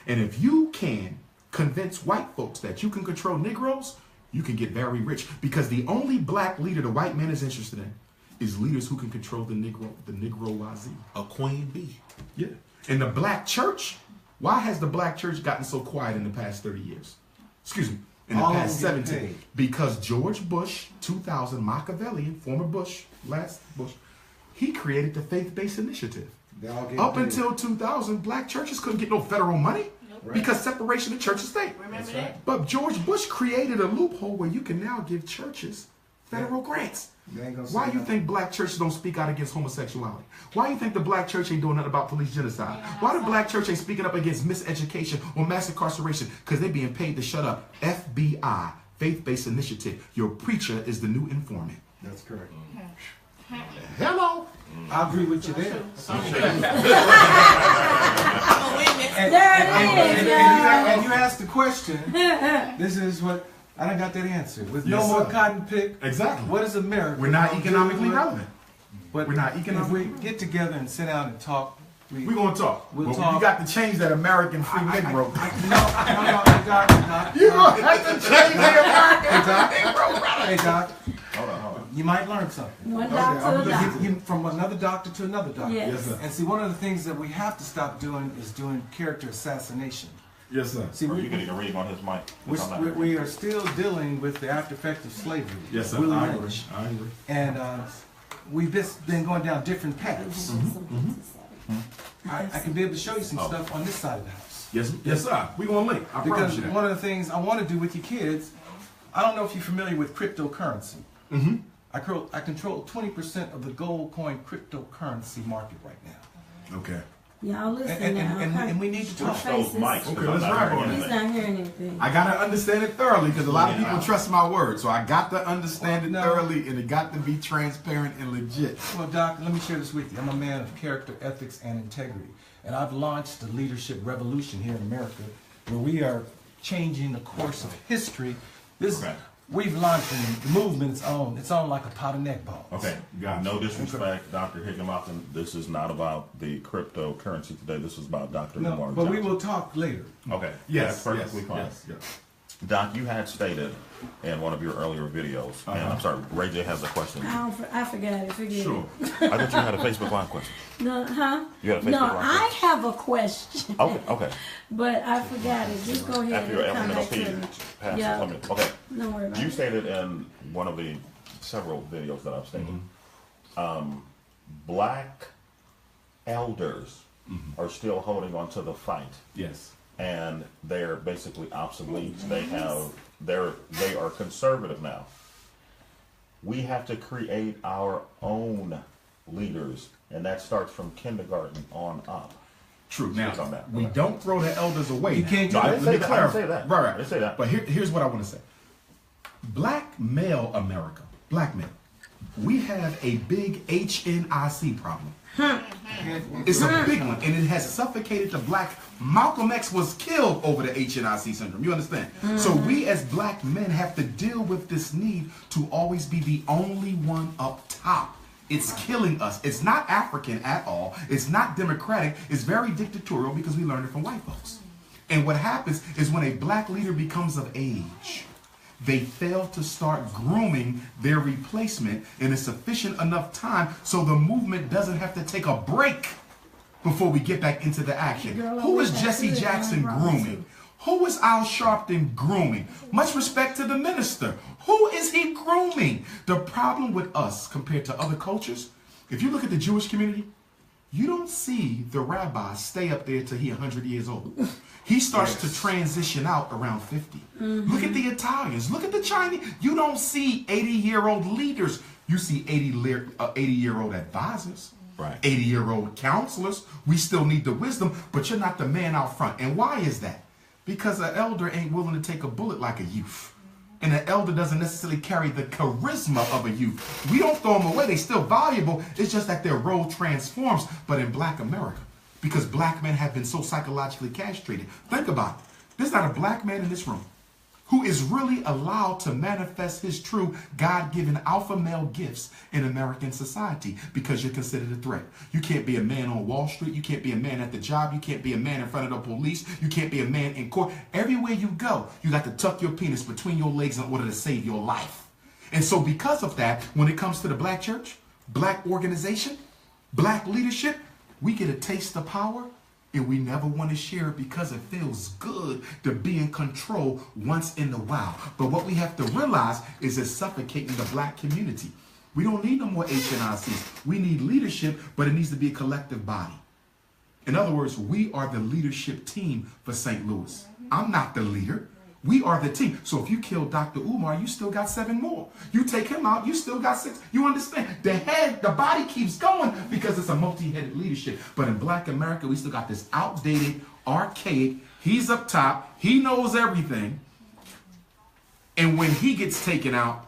And if you can convince white folks that you can control Negroes, you can get very rich. Because the only black leader the white man is interested in is leaders who can control the Negroisie. A queen bee. Yeah. And the black church, why has the black church gotten so quiet in the past 30 years? Excuse me, in the All past of them get 17. paid. Because George Bush, 2000, Machiavellian, former Bush, last Bush, he created the faith-based initiative. They all get Up paid. until 2000, black churches couldn't get no federal money because separation of church and state. Remember that? But George Bush created a loophole where you can now give churches federal grants. They ain't gonna Why say you nothing. think black churches don't speak out against homosexuality? Why you think the black church ain't doing nothing about police genocide? Why the black church ain't speaking up against miseducation or mass incarceration? Because they being paid to shut up. FBI, faith-based initiative. Your preacher is the new informant. That's correct. Hello. I agree with you there. I'm a witness. There it is, And you asked the question. This is what I done got that answer. With no Yes, more sir. cotton pick, Exactly. what is America? We're not gonna do economically with- relevant. But We're not if economically. we get together and sit down and talk, We're going to talk. We'll But talk. You got to change that American free Negro. no, Doc. You going to have to change the American Hey, Doc. Negro, brother. Hey, Doc. Hold on. You might learn something. One doctor to a You- doctor. you- from another doctor to another doctor. Yes. Yes, sir. And see, one of the things that we have to stop doing is doing character assassination. Yes, sir. See, Or you can even read him on his mic. we are still dealing with the after effects of slavery. Yes, sir. Willie I agree. Lynch. I agree. And we've just been going down different paths. I can be able to show you some stuff on this side of the house. Yes, yes, sir. We're going to link. I promise Because you that. one of the things I want to do with your kids, I don't know if you're familiar with cryptocurrency. Mm-hmm. I control 20% of the gold coin cryptocurrency market right now. Okay. Y'all listen And, now. and we need to talk. Those mics. 'cause Okay, I'm let's not wrap hearing on it. He's anything. not hearing anything. I gotta understand it thoroughly because a lot of people trust my word. So I got to understand it No. thoroughly, and it got to be transparent and legit. Well, Doc, let me share this with you. I'm a man of character, ethics, and integrity. And I've launched the leadership revolution here in America where we are changing the course of history. Okay. We've launched the movement. It's on like a pot of neck ball. Okay, Gotcha. no disrespect, Dr. Higginbotham. This is not about the cryptocurrency today. This is about Dr. No, Umar but we Johnson. will talk later. Okay, Yes, that's perfectly yes, fine. yes. Doc, you had stated in one of your earlier videos, and I'm sorry, Ray J has a question. I forgot it. Forget Sure. it. I thought you had a Facebook Live question. No, huh? You had a Facebook No, Live I question? have a question. Okay. But I forgot it. Just go ahead After your and come back to FNLP me. passes, Yeah. I mean, okay. Don't worry about You it. stated in one of the several videos that I've seen, Mm-hmm. black elders are still holding on to the fight. Yes. And they're basically obsolete. They are conservative now. We have to create our own leaders, and that starts from kindergarten on up. True. Speak Now, on that. we don't throw the elders away. You now. can't No, I Let didn't me say that. I didn't say that. Right. I didn't say that. But here's what I want to say. Black male America, black men, we have a big HNIC problem. It's a big one, and it has suffocated the black. Malcolm X was killed over the HNIC syndrome. You understand? So we as black men have to deal with this need to always be the only one up top. It's killing us. It's not African at all. It's not democratic. It's very dictatorial because we learned it from white folks. And what happens is when a black leader becomes of age, they fail to start grooming their replacement in a sufficient enough time so the movement doesn't have to take a break before we get back into the action. Girl, Who is that's Jesse good. Jackson I'm grooming? Who is Al Sharpton grooming? Much respect to the minister. Who is he grooming? The problem with us compared to other cultures, if you look at the Jewish community, you don't see the rabbi stay up there till he 100 years old. He starts to transition out around 50. Look at the Italians. Look at the Chinese. You don't see 80-year-old leaders. You see 80-year-old advisors. Right. 80-year-old counselors. We still need the wisdom, but you're not the man out front. And why is that? Because an elder ain't willing to take a bullet like a youth. And an elder doesn't necessarily carry the charisma of a youth. We don't throw them away. They're still valuable. It's just that their role transforms. But in black America, because black men have been so psychologically castrated. Think about it. There's not a black man in this room who is really allowed to manifest his true God-given alpha male gifts in American society because you're considered a threat. You can't be a man on Wall Street. You can't be a man at the job. You can't be a man in front of the police. You can't be a man in court. Everywhere you go, you got to tuck your penis between your legs in order to save your life. And so because of that, when it comes to the black church, black organization, black leadership, we get a taste of power and we never want to share it because it feels good to be in control once in a while. But what we have to realize is it's suffocating the black community. We don't need no more HNICs. We need leadership, but it needs to be a collective body. In other words, we are the leadership team for St. Louis. I'm not the leader. We are the team. So if you kill Dr. Umar, you still got 7 more. You take him out, you still got 6. You understand? The body keeps going because it's a multi-headed leadership. But in black America, we still got this outdated, archaic, he's up top, he knows everything. And when he gets taken out,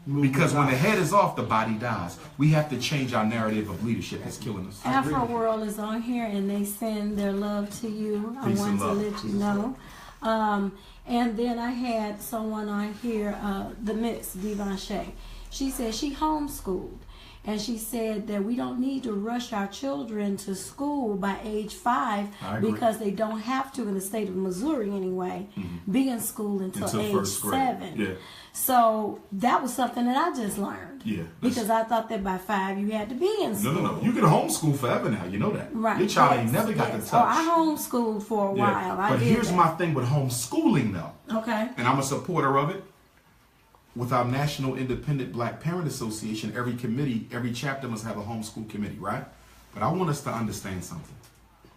because when the head is off, the body dies. We have to change our narrative of leadership that's killing us. Afro World is on here and they send their love to you. Peace I and want to love. let you know. And then I had someone on here, the Miss Divanshay. She said she homeschooled. And she said that we don't need to rush our children to school by age 5 I agree. because they don't have to, in the state of Missouri anyway, be in school until age first grade. 7. Yeah. So that was something that I just learned. Yeah. Because I thought that by 5 you had to be in school. No. You can homeschool forever now. You know that. Right. Your child ain't Yes, never got yes. to touch. Oh, I homeschooled for a while. I But did here's that. my thing with homeschooling, though. Okay. And I'm a supporter of it. With our National Independent Black Parent Association, every committee, every chapter must have a homeschool committee, right? But I want us to understand something.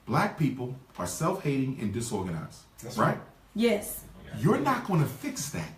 Black people are self-hating and disorganized, right? Yes. You're not going to fix that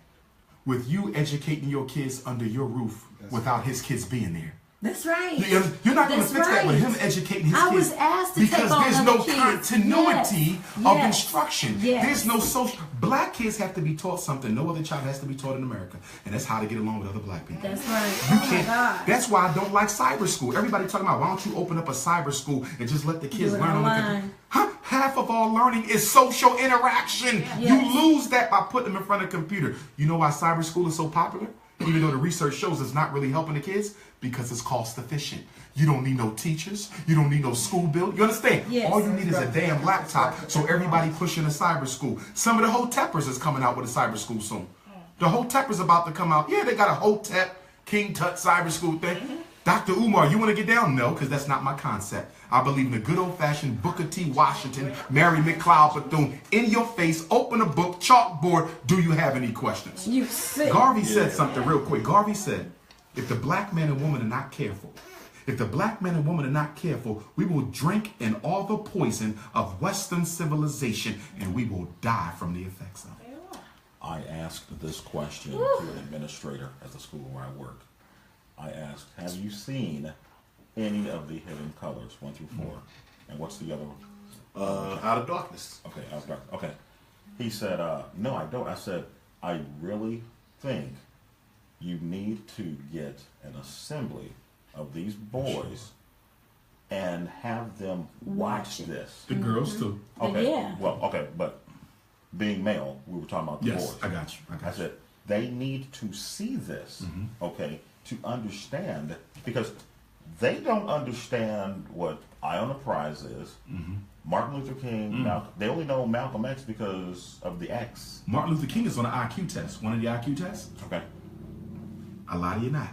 with you educating your kids under your roof without his kids being there. That's right. You're not going to That's fix that with him right. educating his I kids. was asked to because take on there's no other kids. continuity Yes. of Yes. instruction. Yes. There's no social. Black kids have to be taught something no other child has to be taught in America, and that's how to get along with other black people. That's right. You Oh my can't. God. That's why I don't like cyber school. Everybody talking about why don't you open up a cyber school and just let the kids Do it learn on the online. computer? Huh? Half of all learning is social interaction. Yes. You lose that by putting them in front of a computer. You know why cyber school is so popular? Even though the research shows it's not really helping the kids, because it's cost efficient. You don't need no teachers. You don't need no school bill. You understand? Yes. All you need is a damn laptop. So everybody pushing a cyber school. Some of the Hoteppers is coming out with a cyber school soon. The Hoteppers about to come out. Yeah, they got a Hotep, King Tut cyber school thing. Dr. Umar, you want to get down? No, because that's not my concept. I believe in the good old-fashioned Booker T. Washington, Mary McLeod Bethune, in your face, open a book, chalkboard. Do you have any questions? You sick. Garvey said something real quick. Garvey said, if the black man and woman are not careful, we will drink in all the poison of Western civilization and we will die from the effects of it. I asked this question to an administrator at the school where I work. I asked, have you seen any of the hidden colors 1 through 4? And what's the other one? Out of Darkness. Okay, Out of Darkness. Okay. He said, no, I don't. I said, I really think you need to get an assembly of these boys and have them watch this. The girls too. Okay. Yeah. Well, okay, but being male, we were talking about the Yes, boys. I got you. I said, they need to see this, okay, to understand, because they don't understand what Eye on the Prize is. Martin Luther King, they only know Malcolm X because of the X. Martin Luther King is on an IQ test. One of the IQ tests. Okay. I lie to you not.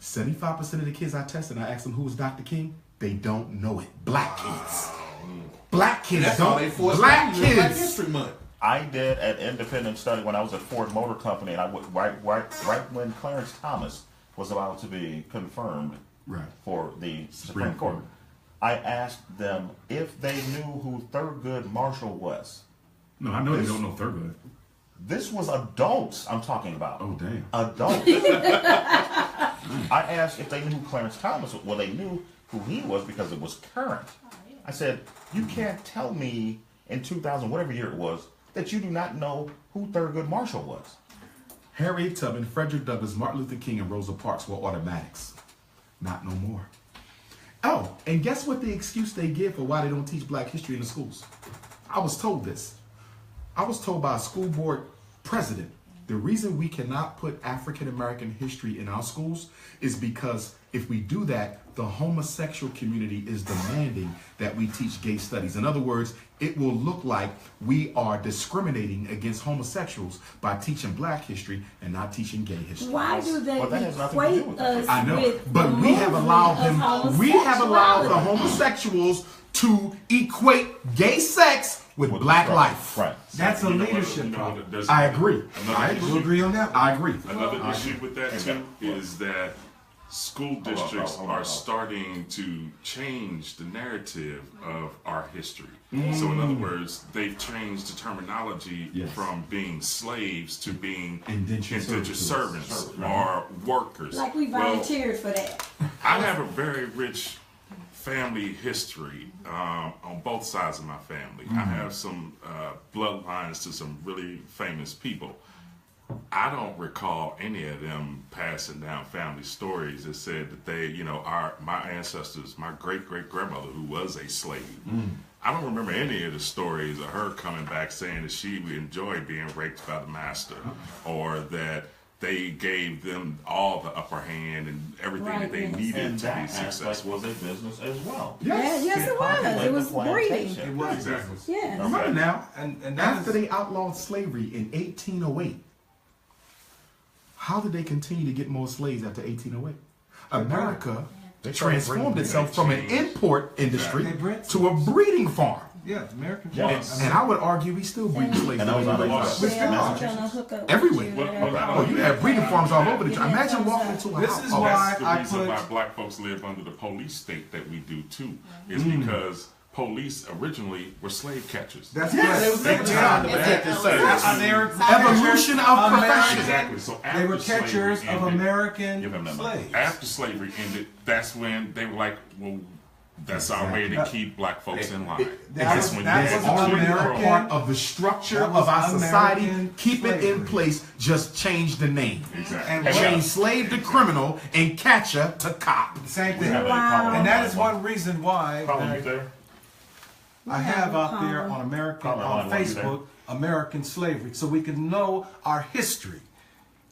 75% of the kids I tested, I asked them who was Dr. King. They don't know it. Black kids. Black kids That's all don't. they forced Black Black kids. History Month. I did an independent study when I was at Ford Motor Company, and I went right when Clarence Thomas was about to be confirmed for the Supreme Court. I asked them if they knew who Thurgood Marshall was. No, I know they don't know Thurgood. This was adults I'm talking about. Oh, damn. Adults. I asked if they knew who Clarence Thomas was. Well, they knew who he was because it was current. I said, you can't tell me in 2000, whatever year it was, that you do not know who Thurgood Marshall was. Harriet Tubman, Frederick Douglass, Martin Luther King, and Rosa Parks were automatics. Not no more. Oh, and guess what the excuse they give for why they don't teach black history in the schools? I was told this. I was told by a school board president, the reason we cannot put African American history in our schools is because if we do that, the homosexual community is demanding that we teach gay studies. In other words, it will look like we are discriminating against homosexuals by teaching black history and not teaching gay history. Why do they Well, that has nothing to do equate with that. us I know, with but the we have allowed movement of them. We have allowed the homosexuality? homosexuals to equate gay sex with black life. Right. That's a You know what- leadership you know what, problem. there's I agree. another I issue. We'll agree on that one. I agree. Another issue with that too is that school districts hold on. are starting to change the narrative of our history. So in other words, they've changed the terminology Yes. from being slaves to being Indentured servants or workers. Like we Well, volunteered for that. I have a very rich family history on both sides of my family. I have some bloodlines to some really famous people. I don't recall any of them passing down family stories that said that they, you know, my ancestors, my great-great-grandmother who was a slave. I don't remember any of the stories of her coming back saying that she enjoyed being raped by the master or that they gave them all the upper hand and everything that they Right, yes. needed And to be that aspect successful. was a business as well. Yes, yes it was. It was breeding. It was Exactly. Yes. Remember now, And that after is, they outlawed slavery in 1808, how did they continue to get more slaves after 1808? America transformed itself from an import industry Hey, Brent. to a breeding farm. yeah, American Yeah. farm. And I would argue we still breed slaves. And that was today. on the They are Massachusetts. gonna hook up Everywhere. with you Well, and well, Oh, you have breeding farms all over the place. Imagine walking into a This house. is Oh, why That's the I reason put- why black folks live under the police state that we do too, is because police originally were slave catchers. That's Yeah, right. they was never trying to protect It's themselves. They were Evolution of profession. Exactly. So after They were slavery catchers of ended- American Give him that slaves. After slavery ended, that's when they were like, well, that's our way to keep black folks in line. That That's was- when that you was had Jim American- Crow. Part of the structure That was of our society. American Keep it in slavery. place. Just change the name. Exactly. And And change slave to criminal and catcher to cop. Same We thing. have a Wow. caller And that is line one reason why Caller, you there? I have out there Caller. on American Caller on line, you there? Facebook American slavery, so we can know our history.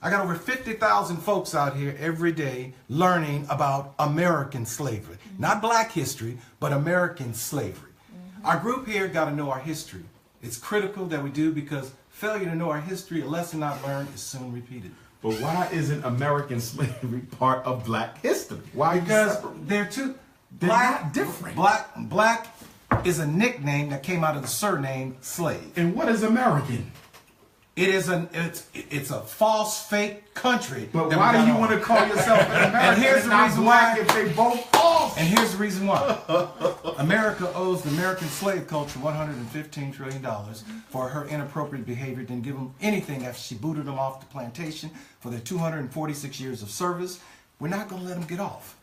I got over 50,000 folks out here every day learning about American slavery, not black history, but American slavery. Our group here got to know our history. It's critical that we do, because failure to know our history, a lesson not learned, is soon repeated. But why isn't American slavery part of black history? Why? Because separate? they're two. They're not different. Black is a nickname that came out of the surname slave. And what is American? It's a false, fake country. But that why we do you got want on. to call yourself an American? And here's the not reason black why. if they both false. And here's the reason why. America owes the American slave culture $115 trillion for her inappropriate behavior. Didn't give them anything after she booted them off the plantation for their 246 years of service. We're not going to let them get off.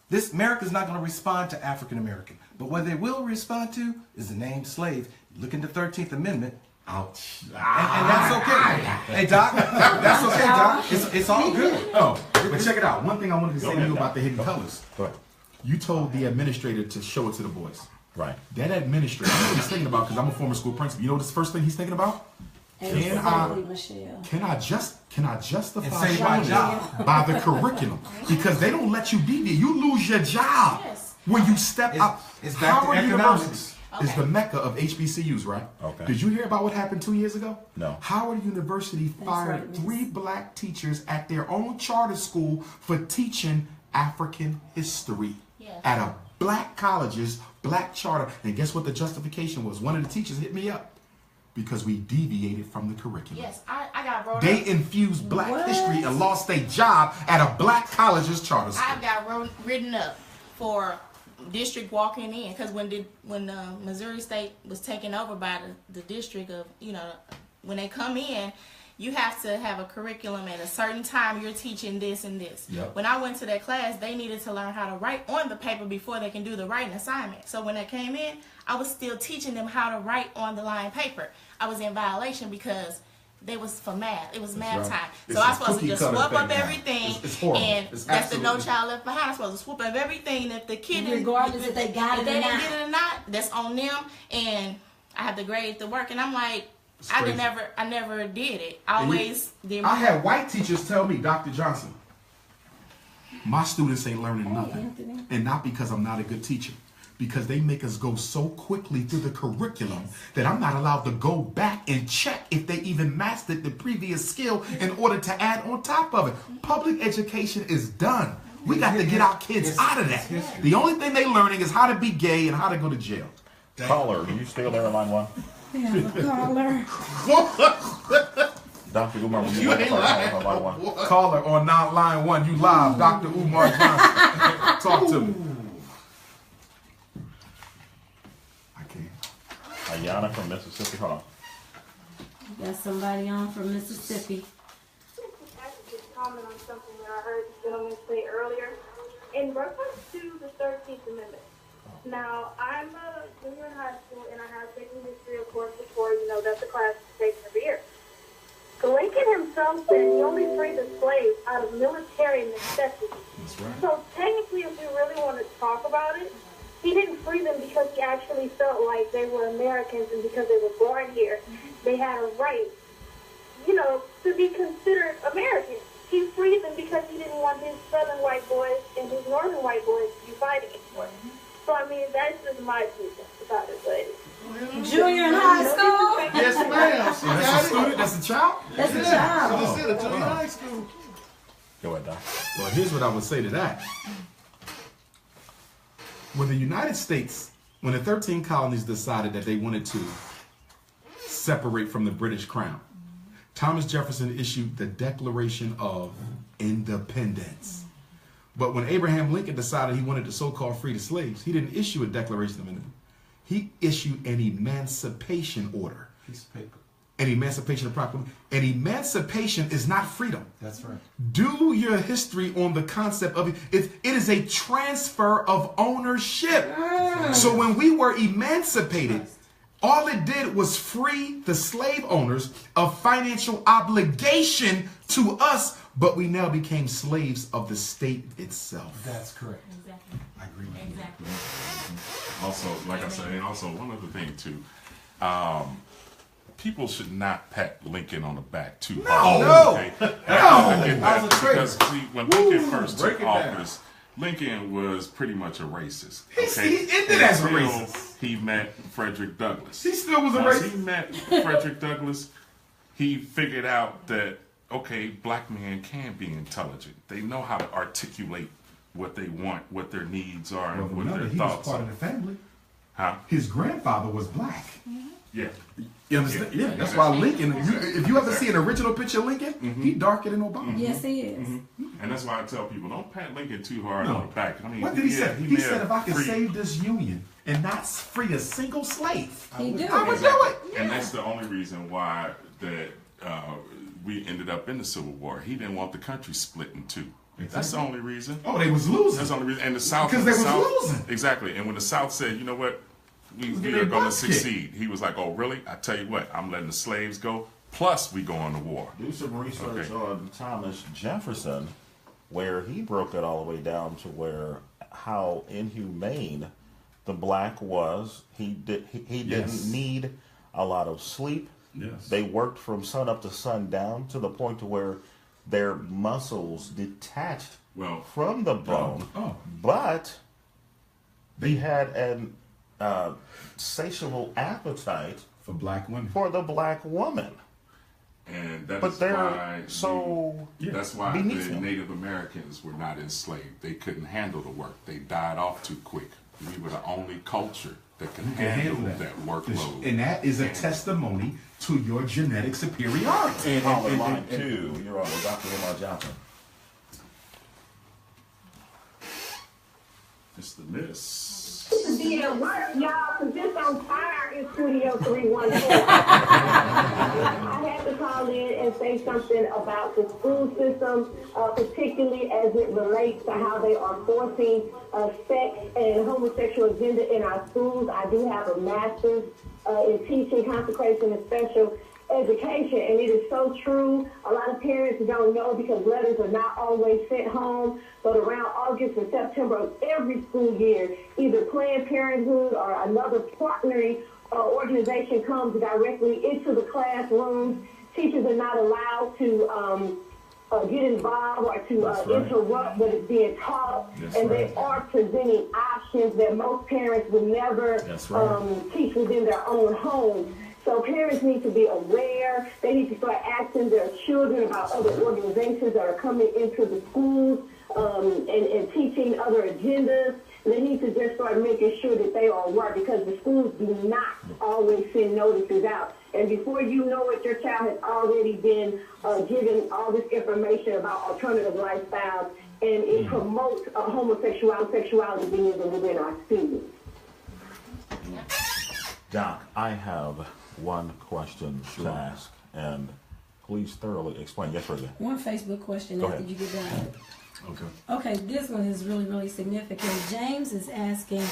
This America's not going to respond to African American. But what they will respond to is the name slave. Look in the 13th Amendment. Ouch. And that's okay. Hey, Doc, that's okay, Doc. It's all good. Oh, but check it out. One thing I wanted to say to ahead, you Doc. about the hidden colors. Go ahead. You told the administrator to show it to the boys. Right. That administrator, you know what he's thinking about, because I'm a former school principal. You know what the first thing he's thinking about? Absolutely, Michelle. Can I justify And save my showing job. it by the curriculum? Because they don't let you deviate. You lose your job Yes. when you step It's- up. it's back to Howard economics. University is the mecca of HBCUs, right? Okay. Did you hear about what happened 2 years ago? No. Howard University fired right, Miss. 3 black teachers at their own charter school for teaching African history Yes. at a black college's black charter. And guess what the justification was? One of the teachers hit me up because we deviated from the curriculum. Yes, I got wrote They up. infused black What? history and lost their job at a black college's charter school. I've got written up for district walking in, because when Missouri State was taken over by the district of, when they come in, you have to have a curriculum at a certain time. You're teaching this and this. Yep. When I went to that class, they needed to learn how to write on the paper before they can do the writing assignment. So when they came in, I was still teaching them how to write on the line paper. I was in violation because they was for math. It was math right. time. It's So I a was supposed to cookie just cutter swoop thing up now. everything, It's horrible. and It's that's the No absolutely- Child Left Behind. I'm supposed to swoop up everything. If the kid didn't, Regardless if they got if it they or didn't not. get it or not, that's on them. And I have to grade the work, and I'm like, I crazy. never did it. I always did. I had white teachers tell me, Dr. Johnson, my students ain't learning nothing. Anthony. And not because I'm not a good teacher. Because they make us go so quickly through the curriculum that I'm not allowed to go back and check if they even mastered the previous skill in order to add on top of it. Public education is done. We got to get our kids out of that. The only thing they learning is how to be gay and how to go to jail. Caller, are you still there on line 1? We have a caller. Dr. Umar, will you You wait ain't for lying. on line 1? Caller on line 1, you live, Dr. Umar Johnson. Talk to me. I can't. Ayana from Mississippi. Hold on. Got somebody on from Mississippi. I could just comment on something that I heard the gentleman say earlier in reference to the 13th Amendment. Now, I'm a junior in high school, and I have taken history, of course, before, that's a class taken every year. Lincoln himself said he only freed the slaves out of military necessity. That's right. So technically, if we really want to talk about it, he didn't free them because he actually felt like they were Americans and because they were born here, they had a right, to be considered Americans. He freed them because he didn't want his southern white boys and his northern white boys to be fighting anymore. So, that's just my 2 cents about it, but... Junior in high school? Yes, ma'am. She That's a got it. student? That's a child? That's a She child. just said it, junior high school. Go ahead, Doc. Well, here's what I would say to that. When the United States, when the 13 colonies decided that they wanted to separate from the British Crown, Thomas Jefferson issued the Declaration of Independence. But when Abraham Lincoln decided he wanted to so-called free the slaves, he didn't issue a Declaration of Independence. he issued an emancipation order. Piece of paper. An emancipation proclamation. And emancipation is not freedom. That's right. Do your history on the concept of it is a transfer of ownership. So when we were emancipated, all it did was free the slave owners of financial obligation to us, but we now became slaves of the state itself. That's correct. Exactly. I agree with you. Exactly. Also, like I said, and also one other thing too, people should not pat Lincoln on the back too hard. No. Okay? No. I get That that was a traitor. because see, when Lincoln first break took it down. office, Lincoln was pretty much a racist. He ended as a Until racist. He met Frederick Douglass. He still was a Once racist. he met Frederick Douglass, he figured out that, okay, black men can be intelligent. They know how to articulate what they want, what their needs are, Well, and what remember, their he was thoughts part are. of the family. Huh? His grandfather was black. Yeah. You understand? Yeah, that's why Lincoln, if you ever see an original picture of Lincoln, he darker than Obama. Yes, he is. And that's why I tell people, don't pat Lincoln too hard No. on the back. I mean, What did he yeah, say? He may said, have if I could freed- save this union and not free a single slave, He do. I would do it. And that's the only reason why that we ended up in the Civil War. He didn't want the country split in two. That's the only reason. Oh, they was losing. That's the only reason. And the South, Because they the was South- losing. Exactly. And when the South said, you know what, we getting are their going to butts kicked. succeed, he was like, oh, really? I tell you what, I'm letting the slaves go. Plus, we go on to war. Do some research Okay. on Thomas Jefferson, where he broke it all the way down to where how inhumane the black was. He Yes. didn't need a lot of sleep. Yes. They worked from sun up to sundown to the point to where their muscles detached Well, from the bone. Oh. But they had an satiable appetite For black women. for the black woman. and that But is they're why so that's why beneath the them. Native Americans were not enslaved. They couldn't handle the work. They died off too quick. We were the only culture that could handle that workload. And that is a testimony to your genetic superiority. Call in line two, Your Honor, Dr. Umar Johnson. It's the miss. Yeah, right, y'all, because this on fire in Studio 314. I had to call in and say something about the school system, particularly as it relates to how they are forcing sex and homosexual agenda in our schools. I do have a master's in teaching, consecration, and special education, and it is so true. A lot of parents don't know because letters are not always sent home, but around August and September of every school year, either Planned Parenthood or another partnering organization comes directly into the classrooms. Teachers are not allowed to get involved or to interrupt what is being taught, and they are presenting options that most parents would never teach within their own home. So parents need to be aware. They need to start asking their children about other organizations that are coming into the schools and teaching other agendas. They need to just start making sure that they are aware, because the schools do not always send notices out. And before you know it, your child has already been given all this information about alternative lifestyles, and it promotes homosexuality, sexuality being within our students. Doc, I have one question to ask, and please thoroughly explain. Yes, Rosie. One Facebook question Go after ahead. you get done. Okay. Okay, this one is really, really significant. James is asking,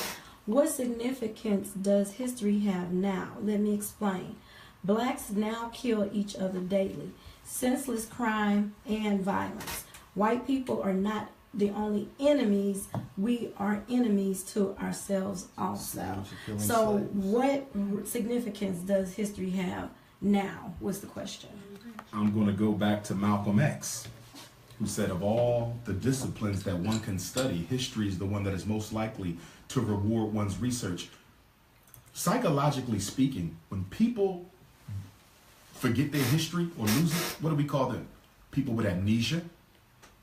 what significance does history have now? Let me explain. Blacks now kill each other daily. Senseless crime and violence. White people are not the only enemies. We are enemies to ourselves also. So what significance does history have now? Was the question. I'm going to go back to Malcolm X, who said of all the disciplines that one can study, history is the one that is most likely to reward one's research. Psychologically speaking, when people forget their history or lose it, what do we call them? People with amnesia.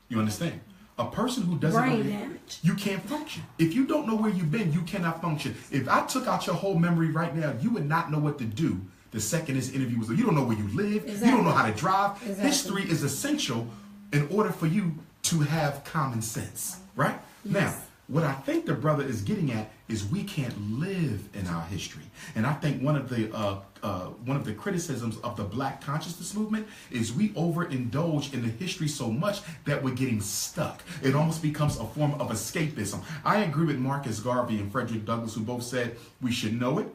You understand? A person who doesn't Brain know, damage. you can't function. If you don't know where you've been, you cannot function. If I took out your whole memory right now, you would not know what to do the second this interview was. You don't know where you live. Exactly. You don't know how to drive. Exactly. History is essential in order for you to have common sense, right? Yes. Now, what I think the brother is getting at is we can't live in our history. And I think one of the criticisms of the Black consciousness movement is we overindulge in the history so much that we're getting stuck. It almost becomes a form of escapism. I agree with Marcus Garvey and Frederick Douglass, who both said we should know it,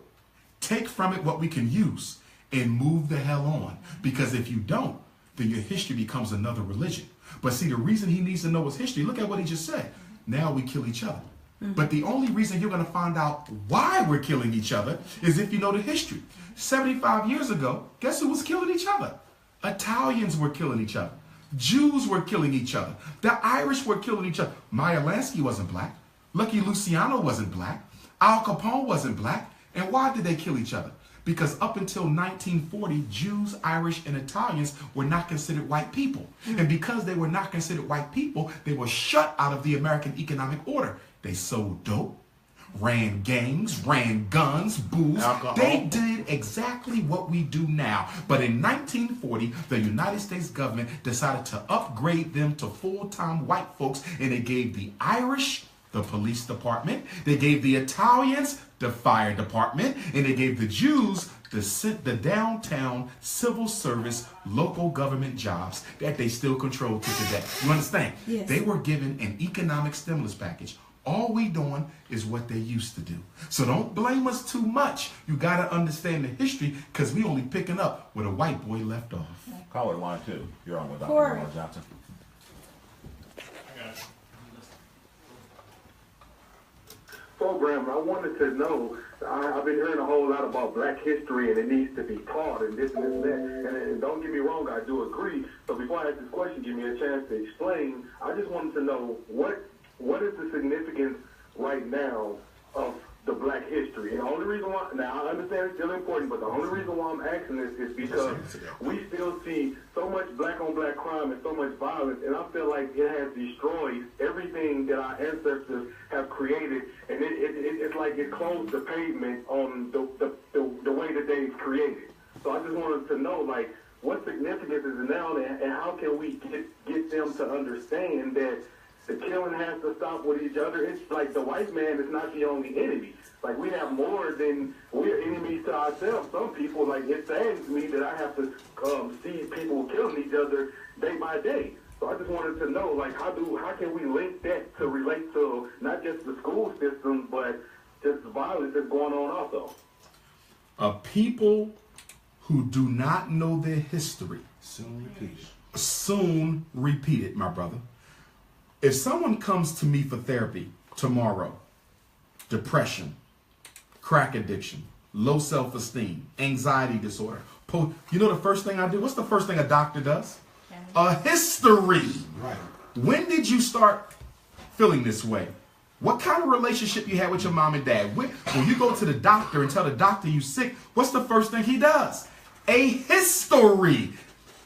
take from it what we can use, and move the hell on. Because if you don't, then your history becomes another religion. But see, the reason he needs to know his history, look at what he just said. Now we kill each other. But the only reason you're going to find out why we're killing each other is if you know the history. 75 years ago, guess who was killing each other? Italians were killing each other. Jews were killing each other. The Irish were killing each other. Meyer Lansky wasn't black. Lucky Luciano wasn't black. Al Capone wasn't black. And why did they kill each other? Because up until 1940, Jews, Irish, and Italians were not considered white people. And because they were not considered white people, they were shut out of the American economic order. They sold dope, ran gangs, ran guns, booze. Alcohol. They did exactly what we do now. But in 1940, the United States government decided to upgrade them to full-time white folks, and they gave the Irish the police department, they gave the Italians the fire department, and they gave the Jews the downtown civil service local government jobs that they still control to today. You understand? Yes. They were given an economic stimulus package. All we doing is what they used to do. So don't blame us too much. You got to understand the history, because we only picking up where the white boy left off. Caller line 2. You're on with Dr. Corey. Umar Johnson. Program, I wanted to know, I've been hearing a whole lot about black history and it needs to be taught and this and that. And don't get me wrong, I do agree. So before I ask this question, give me a chance to explain. I just wanted to know what is the significance right now of the black history? And the only reason why, now I understand it's still important, but the only reason why I'm asking this is because we still see so much black on black crime and so much violence, and I feel like it has destroyed everything that our ancestors have created, and it's like it closed the pavement on the way that they've created. So I just wanted to know, like, what significance is it now, and how can we get them to understand that the killing has to stop with each other? It's like the white man is not the only enemy. Like, we have more than we're enemies to ourselves. Some people, like, it saddens me that I have to see people killing each other day by day. So I just wanted to know, like, how can we link that to relate to not just the school system, but just the violence that's going on also? A people who do not know their history soon repeat it, my brother. If someone comes to me for therapy tomorrow, depression, crack addiction, low self-esteem, anxiety disorder, you know the first thing I do? What's the first thing a doctor does? A history. Right. When did you start feeling this way? What kind of relationship you had with your mom and dad? When you go to the doctor and tell the doctor you're sick, what's the first thing he does? A history.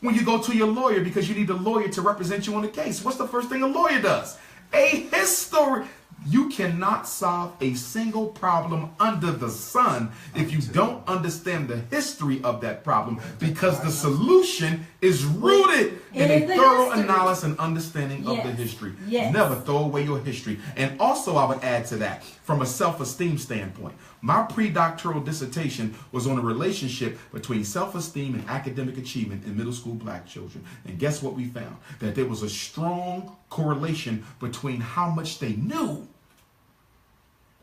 When you go to your lawyer because you need a lawyer to represent you on the case, what's the first thing a lawyer does? A history. You cannot solve a single problem under the sun if you don't understand the history of that problem, because the solution is rooted in a thorough analysis and understanding of the history. Yes. Never throw away your history. And also, I would add to that, from a self-esteem standpoint, my pre-doctoral dissertation was on a relationship between self-esteem and academic achievement in middle school black children. And guess what we found? That there was a strong correlation between how much they knew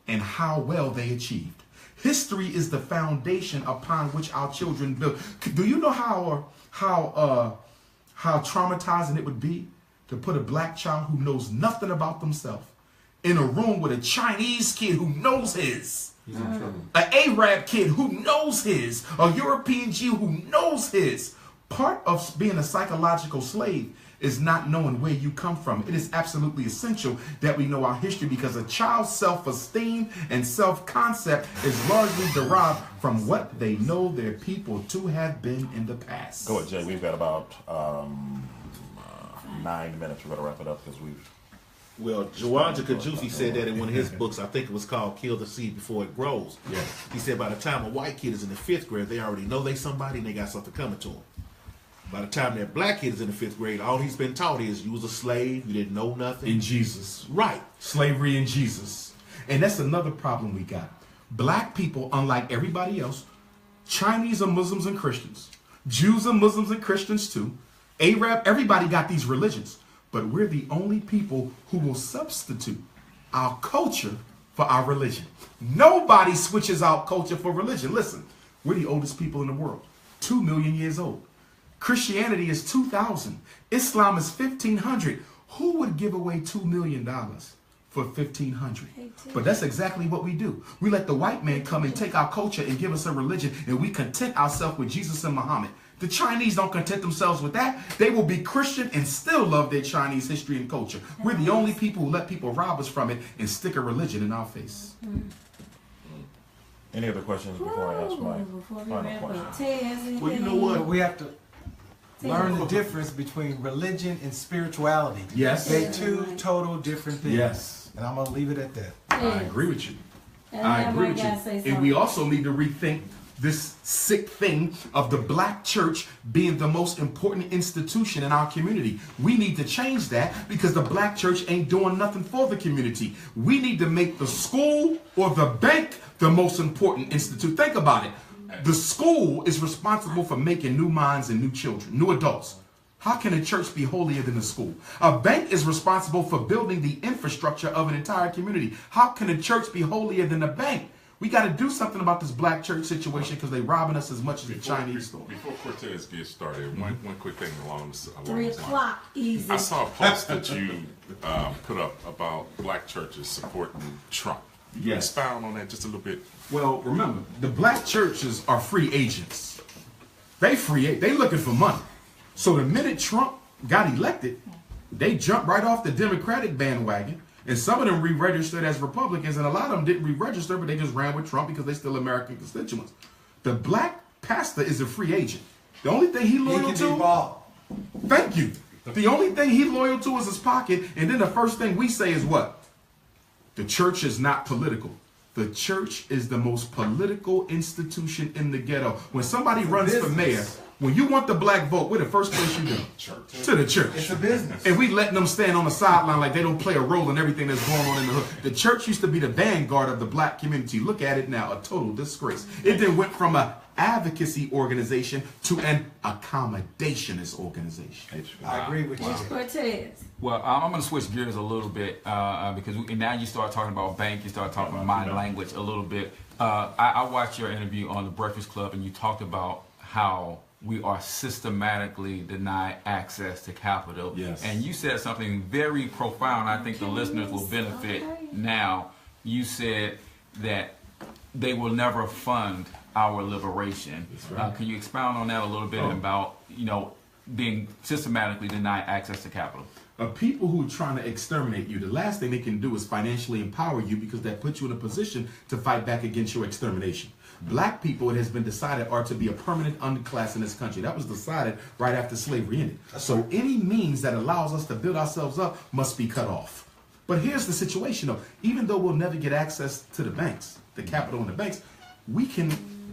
and how well they achieved. History is the foundation upon which our children build. Do you know how traumatizing it would be to put a black child who knows nothing about themselves in a room with a Chinese kid who knows his, an Arab kid who knows his, a European Jew who knows his? Part of being a psychological slave is not knowing where you come from. It is absolutely essential that we know our history, because a child's self-esteem and self-concept is largely derived from what they know their people to have been in the past. Go ahead, Jay. We've got about 9 minutes. We're going to wrap it up because we've... Well, Juanja Kajusi said that in one of his books. I think it was called Kill the Seed Before It Grows. Yes. He said by the time a white kid is in the 5th grade, they already know they somebody and they got something coming to them. By the time that black kid is in the 5th grade, all he's been taught is you was a slave, you didn't know nothing. In Jesus. Right. Slavery in Jesus. And that's another problem we got. Black people, unlike everybody else, Chinese are Muslims and Christians. Jews are Muslims and Christians too. Arab, everybody got these religions. But we're the only people who will substitute our culture for our religion. Nobody switches out culture for religion. Listen, we're the oldest people in the world. 2 million years old. Christianity is 2,000. Islam is 1,500. Who would give away $2 million for 1,500? But that's exactly what we do. We let the white man come and take our culture and give us a religion, and we content ourselves with Jesus and Muhammad. The Chinese don't content themselves with that. They will be Christian and still love their Chinese history and culture. We're the only people who let people rob us from it and stick a religion in our face. Any other questions before I ask my final question? Well, you know what? We have to learn the difference between religion and spirituality. Yes. They're two total different things. Yes. And I'm going to leave it at that. I agree with you. And I I agree might with gotta say you. And we something. also need to rethink this sick thing of the black church being the most important institution in our community. We need to change that because the black church ain't doing nothing for the community. We need to make the school or the bank the most important institute. Think about it. The school is responsible for making new minds and new children, new adults. How can a church be holier than a school? A bank is responsible for building the infrastructure of an entire community. How can a church be holier than a bank? We got to do something about this black church situation because they're robbing us as much as the Chinese store. Before Cortez gets started, one quick thing along this 3 o'clock, easy. I saw a post that you put up about black churches supporting Trump. You Yes. expound on that just a little bit. Well, remember, the black churches are free agents. They looking for money. So the minute Trump got elected, they jumped right off the Democratic bandwagon. And some of them re-registered as Republicans, and a lot of them didn't re-register, but they just ran with Trump because they're still American constituents. The black pastor is a free agent. The only thing he loyal to, thank you. The only thing he loyal to is his pocket, and then the first thing we say is what? The church is not political. The church is the most political institution in the ghetto. When somebody runs for mayor, when you want the black vote, where the first place you go? Church. To the church. It's a business. And we letting them stand on the sideline like they don't play a role in everything that's going on in the hood. The church used to be the vanguard of the black community. Look at it now, a total disgrace. It then went from an advocacy organization to an accommodationist organization. I agree with you. Cortez. Well, I'm going to switch gears a little bit because now you start talking about bank, you start talking about my language a little bit. I watched your interview on the Breakfast Club, and you talked about how we are systematically denied access to capital. Yes. And you said something very profound. I think the listeners will benefit now. You said that they will never fund our liberation. Right. Can you expound on that a little bit about, being systematically denied access to capital? People who are trying to exterminate you, the last thing they can do is financially empower you because that puts you in a position to fight back against your extermination. Black people, it has been decided, are to be a permanent underclass in this country. That was decided right after slavery ended. So any means that allows us to build ourselves up must be cut off. But here's the situation though. Even though we'll never get access to the banks, the capital and the banks, we can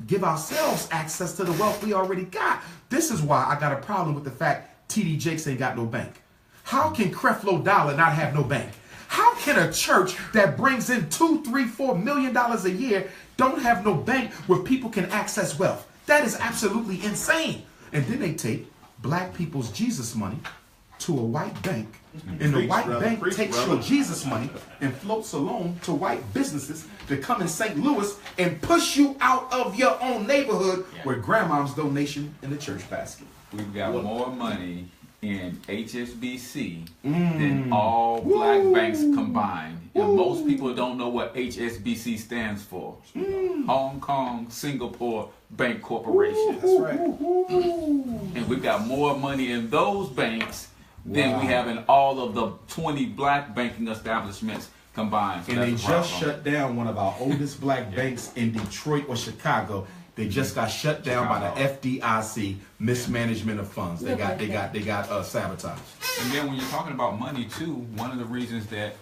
give ourselves access to the wealth we already got. This is why I got a problem with the fact TD Jakes ain't got no bank. How can Creflo Dollar not have no bank? How can a church that brings in $2, $3, $4 million a year don't have no bank where people can access wealth? That is absolutely insane. And then they take black people's Jesus money to a white bank, and the white bank takes your Jesus money and floats a loan to white businesses to come in St. Louis and push you out of your own neighborhood where grandma's donation in the church basket. We've got more money in HSBC than all black banks combined. And most people don't know what HSBC stands for. Hong Kong, Singapore Bank Corporation. That's right. And we've got more money in those banks than we have in all of the 20 black banking establishments combined. So And they that's a just problem. shut down one of our oldest black banks in Detroit or Chicago. They just got shut down by the FDIC, mismanagement of funds. They got sabotaged. And then when you're talking about money too, one of the reasons that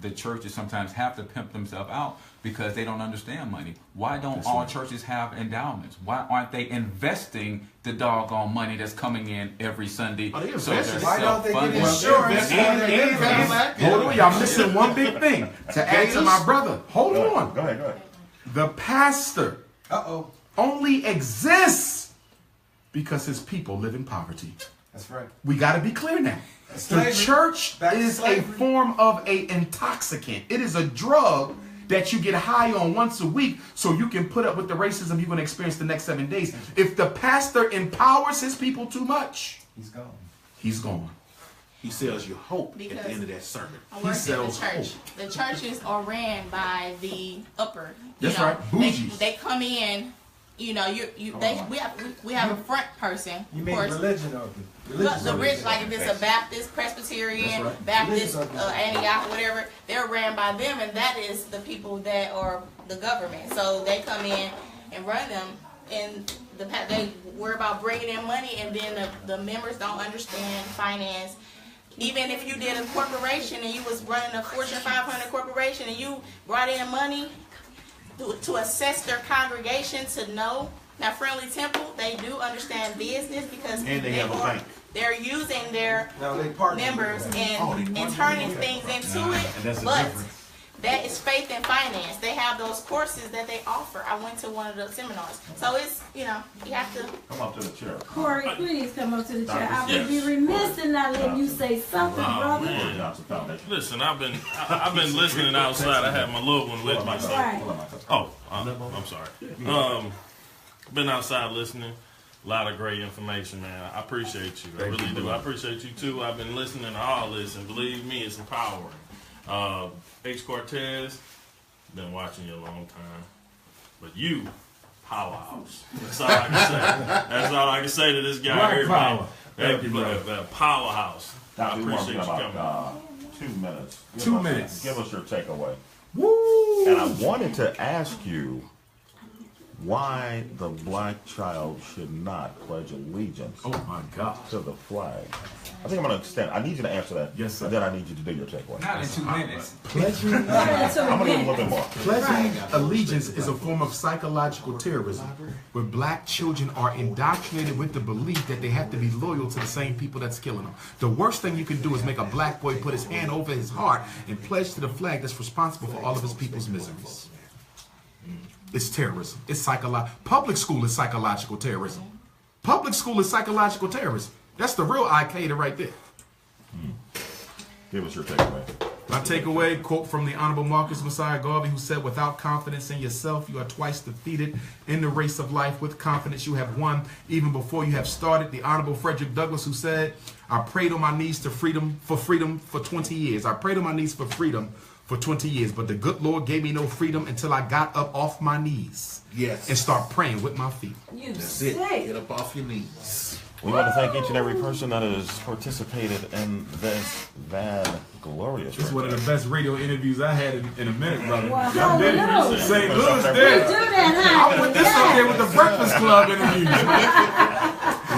the churches sometimes have to pimp themselves out because they don't understand money. Why don't all churches have endowments? Why aren't they investing the doggone money that's coming in every Sunday? Are they So they're investing? Why don't they get self-funding? insurance? Hold on, y'all missing one big thing. To add to my brother, hold on. Go ahead. The pastor Uh-oh. only exists because his people live in poverty. That's right. We got to be clear now. The Slavery. church Back to is a slavery. form of a intoxicant. It is a drug that you get high on once a week so you can put up with the racism you're going to experience the next 7 days. If the pastor empowers his people too much, He's gone. he's gone. He sells you hope at Because the end of that sermon. I He worked in the sells church. The churches are ran by the upper. That's right, bougies. They come in. You know, we have a front person. You of mean course. religion or The rich, like if it's a Baptist, Presbyterian, That's right. Baptist, Antioch, whatever, they're ran by them, and that is the people that are the government. So they come in and run them, and they worry about bringing in money, and then the members don't understand finance. Even if you did a corporation and you was running a Fortune 500 corporation and you brought in money to assess their congregation to know. Now, Friendly Temple, they do understand business because And they have a bank. they're using their No, they partner members with them. and turning things into And it. that's the But difference. that is faith and finance. They have those courses that they offer. I went to one of the seminars. So it's, you have to. Come up to the chair. Corey, please come up to the chair. I would be remiss in not letting you say something, brother. Corey Johnson Foundation. Listen, I've been listening outside. I had my little one with me. So. Right. Oh, I'm sorry. Been outside listening. A lot of great information, man. I appreciate you. I really do. I appreciate you too. I've been listening to all this, and believe me, it's empowering. H. Cortez, been watching you a long time, but you, powerhouse. That's all I can say. That's all I can say to this guy Black here, power. man. Thank you, brother. That powerhouse. I We want appreciate you coming. about 2 minutes. Give 2 us- minutes. Give us your takeaway. Woo! And I wanted to ask you why the black child should not pledge allegiance Oh my God. to the flag. I think I'm going to extend. I need you to answer that. Yes, sir. And then I need you to do your takeaway. Not in 2 minutes. Pledging, I'm going to give a little bit more. pledging allegiance is a form of psychological terrorism where black children are indoctrinated with the belief that they have to be loyal to the same people that's killing them. The worst thing you can do is make a black boy put his hand over his heart and pledge to the flag that's responsible for all of his people's miseries. It's terrorism. It's Public school is psychological terrorism. Public school is psychological terrorism. That's the real Al-Qaeda right there. Give us your takeaway. My takeaway, quote from the Honorable Marcus Messiah Garvey, who said, "Without confidence in yourself, you are twice defeated. In the race of life, with confidence, you have won even before you have started." The Honorable Frederick Douglass, who said, "I prayed on my knees for freedom for 20 years. I prayed on my knees for freedom for 20 years, but the good Lord gave me no freedom until I got up off my knees Yes. and start praying with my feet." You That's it. say. Get up off your knees. We want to thank each and every person that has participated in this glorious. This is one of the best radio interviews I had in a minute, brother. Well, Y'all did it. hallelujah. St. Louis We did do it. that, huh? I put this up there with the Breakfast Club interviews.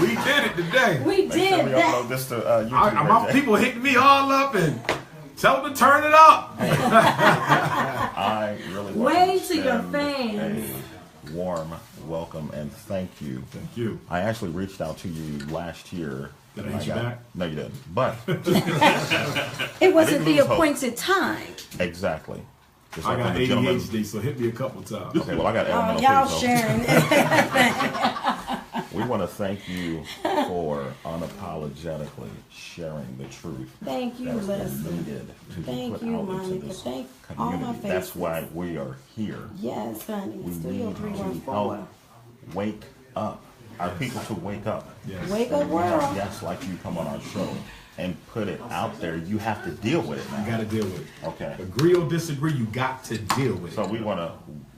We did it today. We Make sure did we that. upload this to YouTube. My AJ. people hit me all up and tell them to turn it up. I really want Wave to to your extend fans. a warm welcome and thank you. Thank you. I actually reached out to you last year. Did I and hit you back? No, you didn't. But It wasn't the lose hope. appointed time. exactly. Just I like got when the gentleman- ADHD, so hit me a couple times. Okay, well I got Oh, elemental y'all too, so sharing. we want to thank you for unapologetically sharing the truth. Thank you, that is Leslie. needed to be Thank put you, out into Monica. this Thank all my community. That's faces. why we are here. Yes, honey. We Studio need to 314. help wake up our people to wake up. Yes. Wake up, We have world. guests like you come on our show and put it out there. You have to deal with it You now. got to deal with it. Okay. Agree or disagree, you got to deal with So it. we want to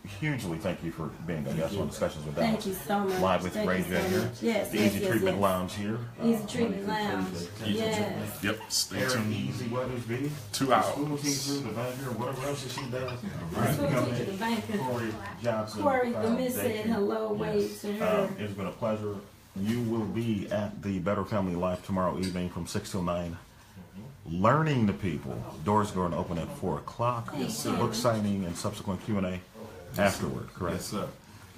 hugely thank you for being a guest on Discussions with Thank Dallas. you so much. Live with Thank Ray you J so here. much. Yes, The yes, Easy yes, Treatment yes. Lounge here. Easy Treatment Lounge. Yes. Yep, stay Eric tuned. Easy Weathers B. 2 The hours. School teacher, the manager, whatever else that she does. School teacher, the banker. Corey Johnson. Corey, the miss said Foundation. hello, wave to her. It's been a pleasure. You will be at the Better Family Life tomorrow evening from 6 till 9. Learning the people. Doors going to open at 4 o'clock. Yes, sir. Book signing and subsequent Q&A afterward, correct? Yes, sir.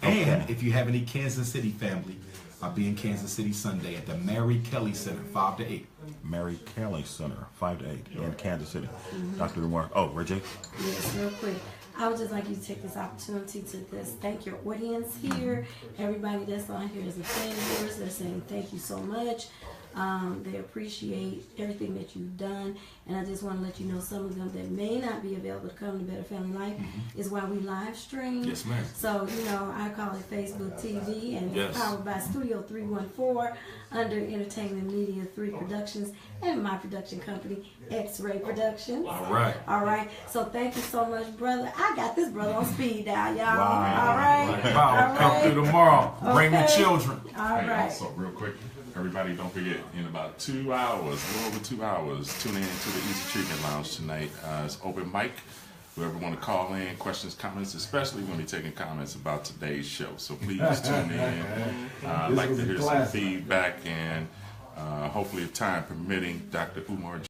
Okay. And if you have any Kansas City family, I'll be in Kansas City Sunday at the Mary Kelly Center, 5 to 8. Mary Kelly Center, 5 to 8 in Kansas City. Dr. Umar. Oh, Reggie. Yes, real quick. I would just like you to take this opportunity to thank your audience here. Everybody that's on here is a fan of yours. They're saying thank you so much. They appreciate everything that you've done. And I just want to let you know some of them that may not be available to come to Better Family Life is why we live stream. Yes, ma'am. So, you know, I call it Facebook TV, and Yes. it's powered by Studio 314 under Entertainment Media 3 Productions and my production company, X-Ray Productions. All right. All right. So thank you so much, brother. I got this brother on speed dial, y'all. Wow. All right. Wow, All come right. through tomorrow. Bring the Okay. children. All Hey, right. also, real quick, everybody, don't forget, in about 2 hours, a little over 2 hours, tune in to the Easy Treatment Lounge tonight. It's open mic. Whoever want to call in, questions, comments, especially when we're taking comments about today's show. So please tune in. I'd like to hear some feedback, and hopefully, if time permitting, Dr. Umar